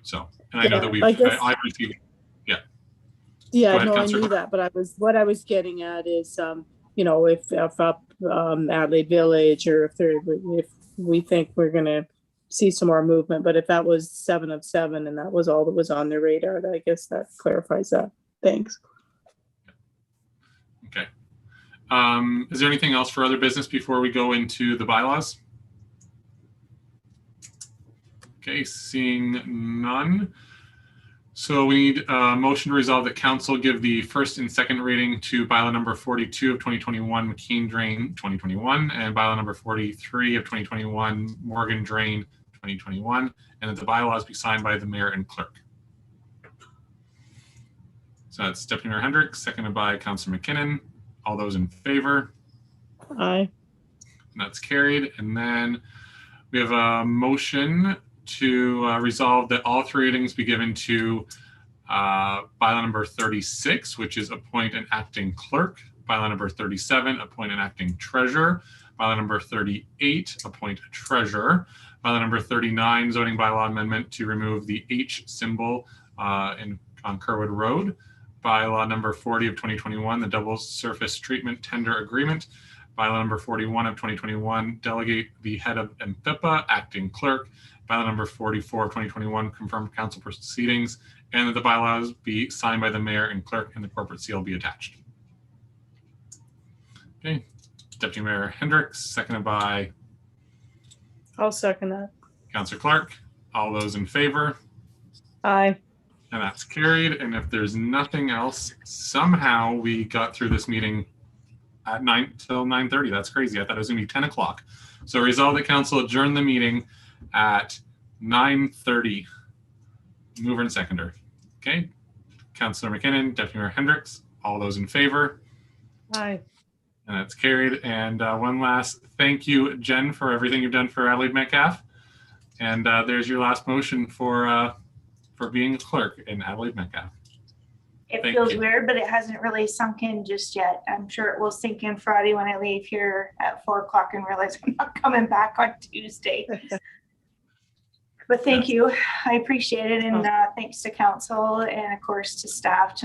So, and I know that I've received, yeah. Yeah, ahead, no, Councillor. I knew that, but what I was getting at is, if up Adelaide Village, or if we think we're gonna see some more movement, but if that was 7 of 7 and that was all that was on their radar, I guess that clarifies that. Thanks. Okay. Is there anything else for other business before we go into the bylaws? Okay, seeing none. So we need a motion to resolve that council give the first and second reading to bylaw number 42 of 2021 McKean Drain 2021 and bylaw number 43 of 2021 Morgan Drain 2021, and that the bylaws be signed by the mayor and clerk. So that's Deputy Mayor Hendricks, seconded by Councillor McKinnon. All those in favor? Aye. And that's carried. And then we have a motion to resolve that all 3 readings be given to bylaw number 36, which is appoint an acting clerk. Bylaw number 37, appoint an acting treasurer. Bylaw number 38, appoint a treasurer. Bylaw number 39, zoning bylaw amendment to remove the H symbol on Kerwood Road. Bylaw number 40 of 2021, the double surface treatment tender agreement. Bylaw number 41 of 2021, delegate the head of MPIPA, acting clerk. bylaw number 44 of 2021, confirmed council proceedings, and that the bylaws be signed by the mayor and clerk and the corporate seal be attached. Okay, Deputy Mayor Hendricks, seconded by I'll second that. Councillor Clark. All those in favor? Aye. And that's carried. And if there's nothing else, somehow we got through this meeting at 9 till 9:30. That's crazy. I thought it was gonna be 10 o'clock. So resolve that council adjourn the meeting at 9:30. Mover and seconder. Okay. Councillor McKinnon, Deputy Mayor Hendricks, all those in favor? Aye. And that's carried. And one last thank you, Jen, for everything you've done for Adelaide Metcalf. And there's your last motion for being a clerk in Adelaide Metcalf. It Thank feels you. weird, but it hasn't really sunk in just yet. I'm sure it will sink in Friday when I leave here at 4 o'clock and realize I'm not coming back on Tuesday. But thank you. I appreciate it. And thanks to council and of course to staff, to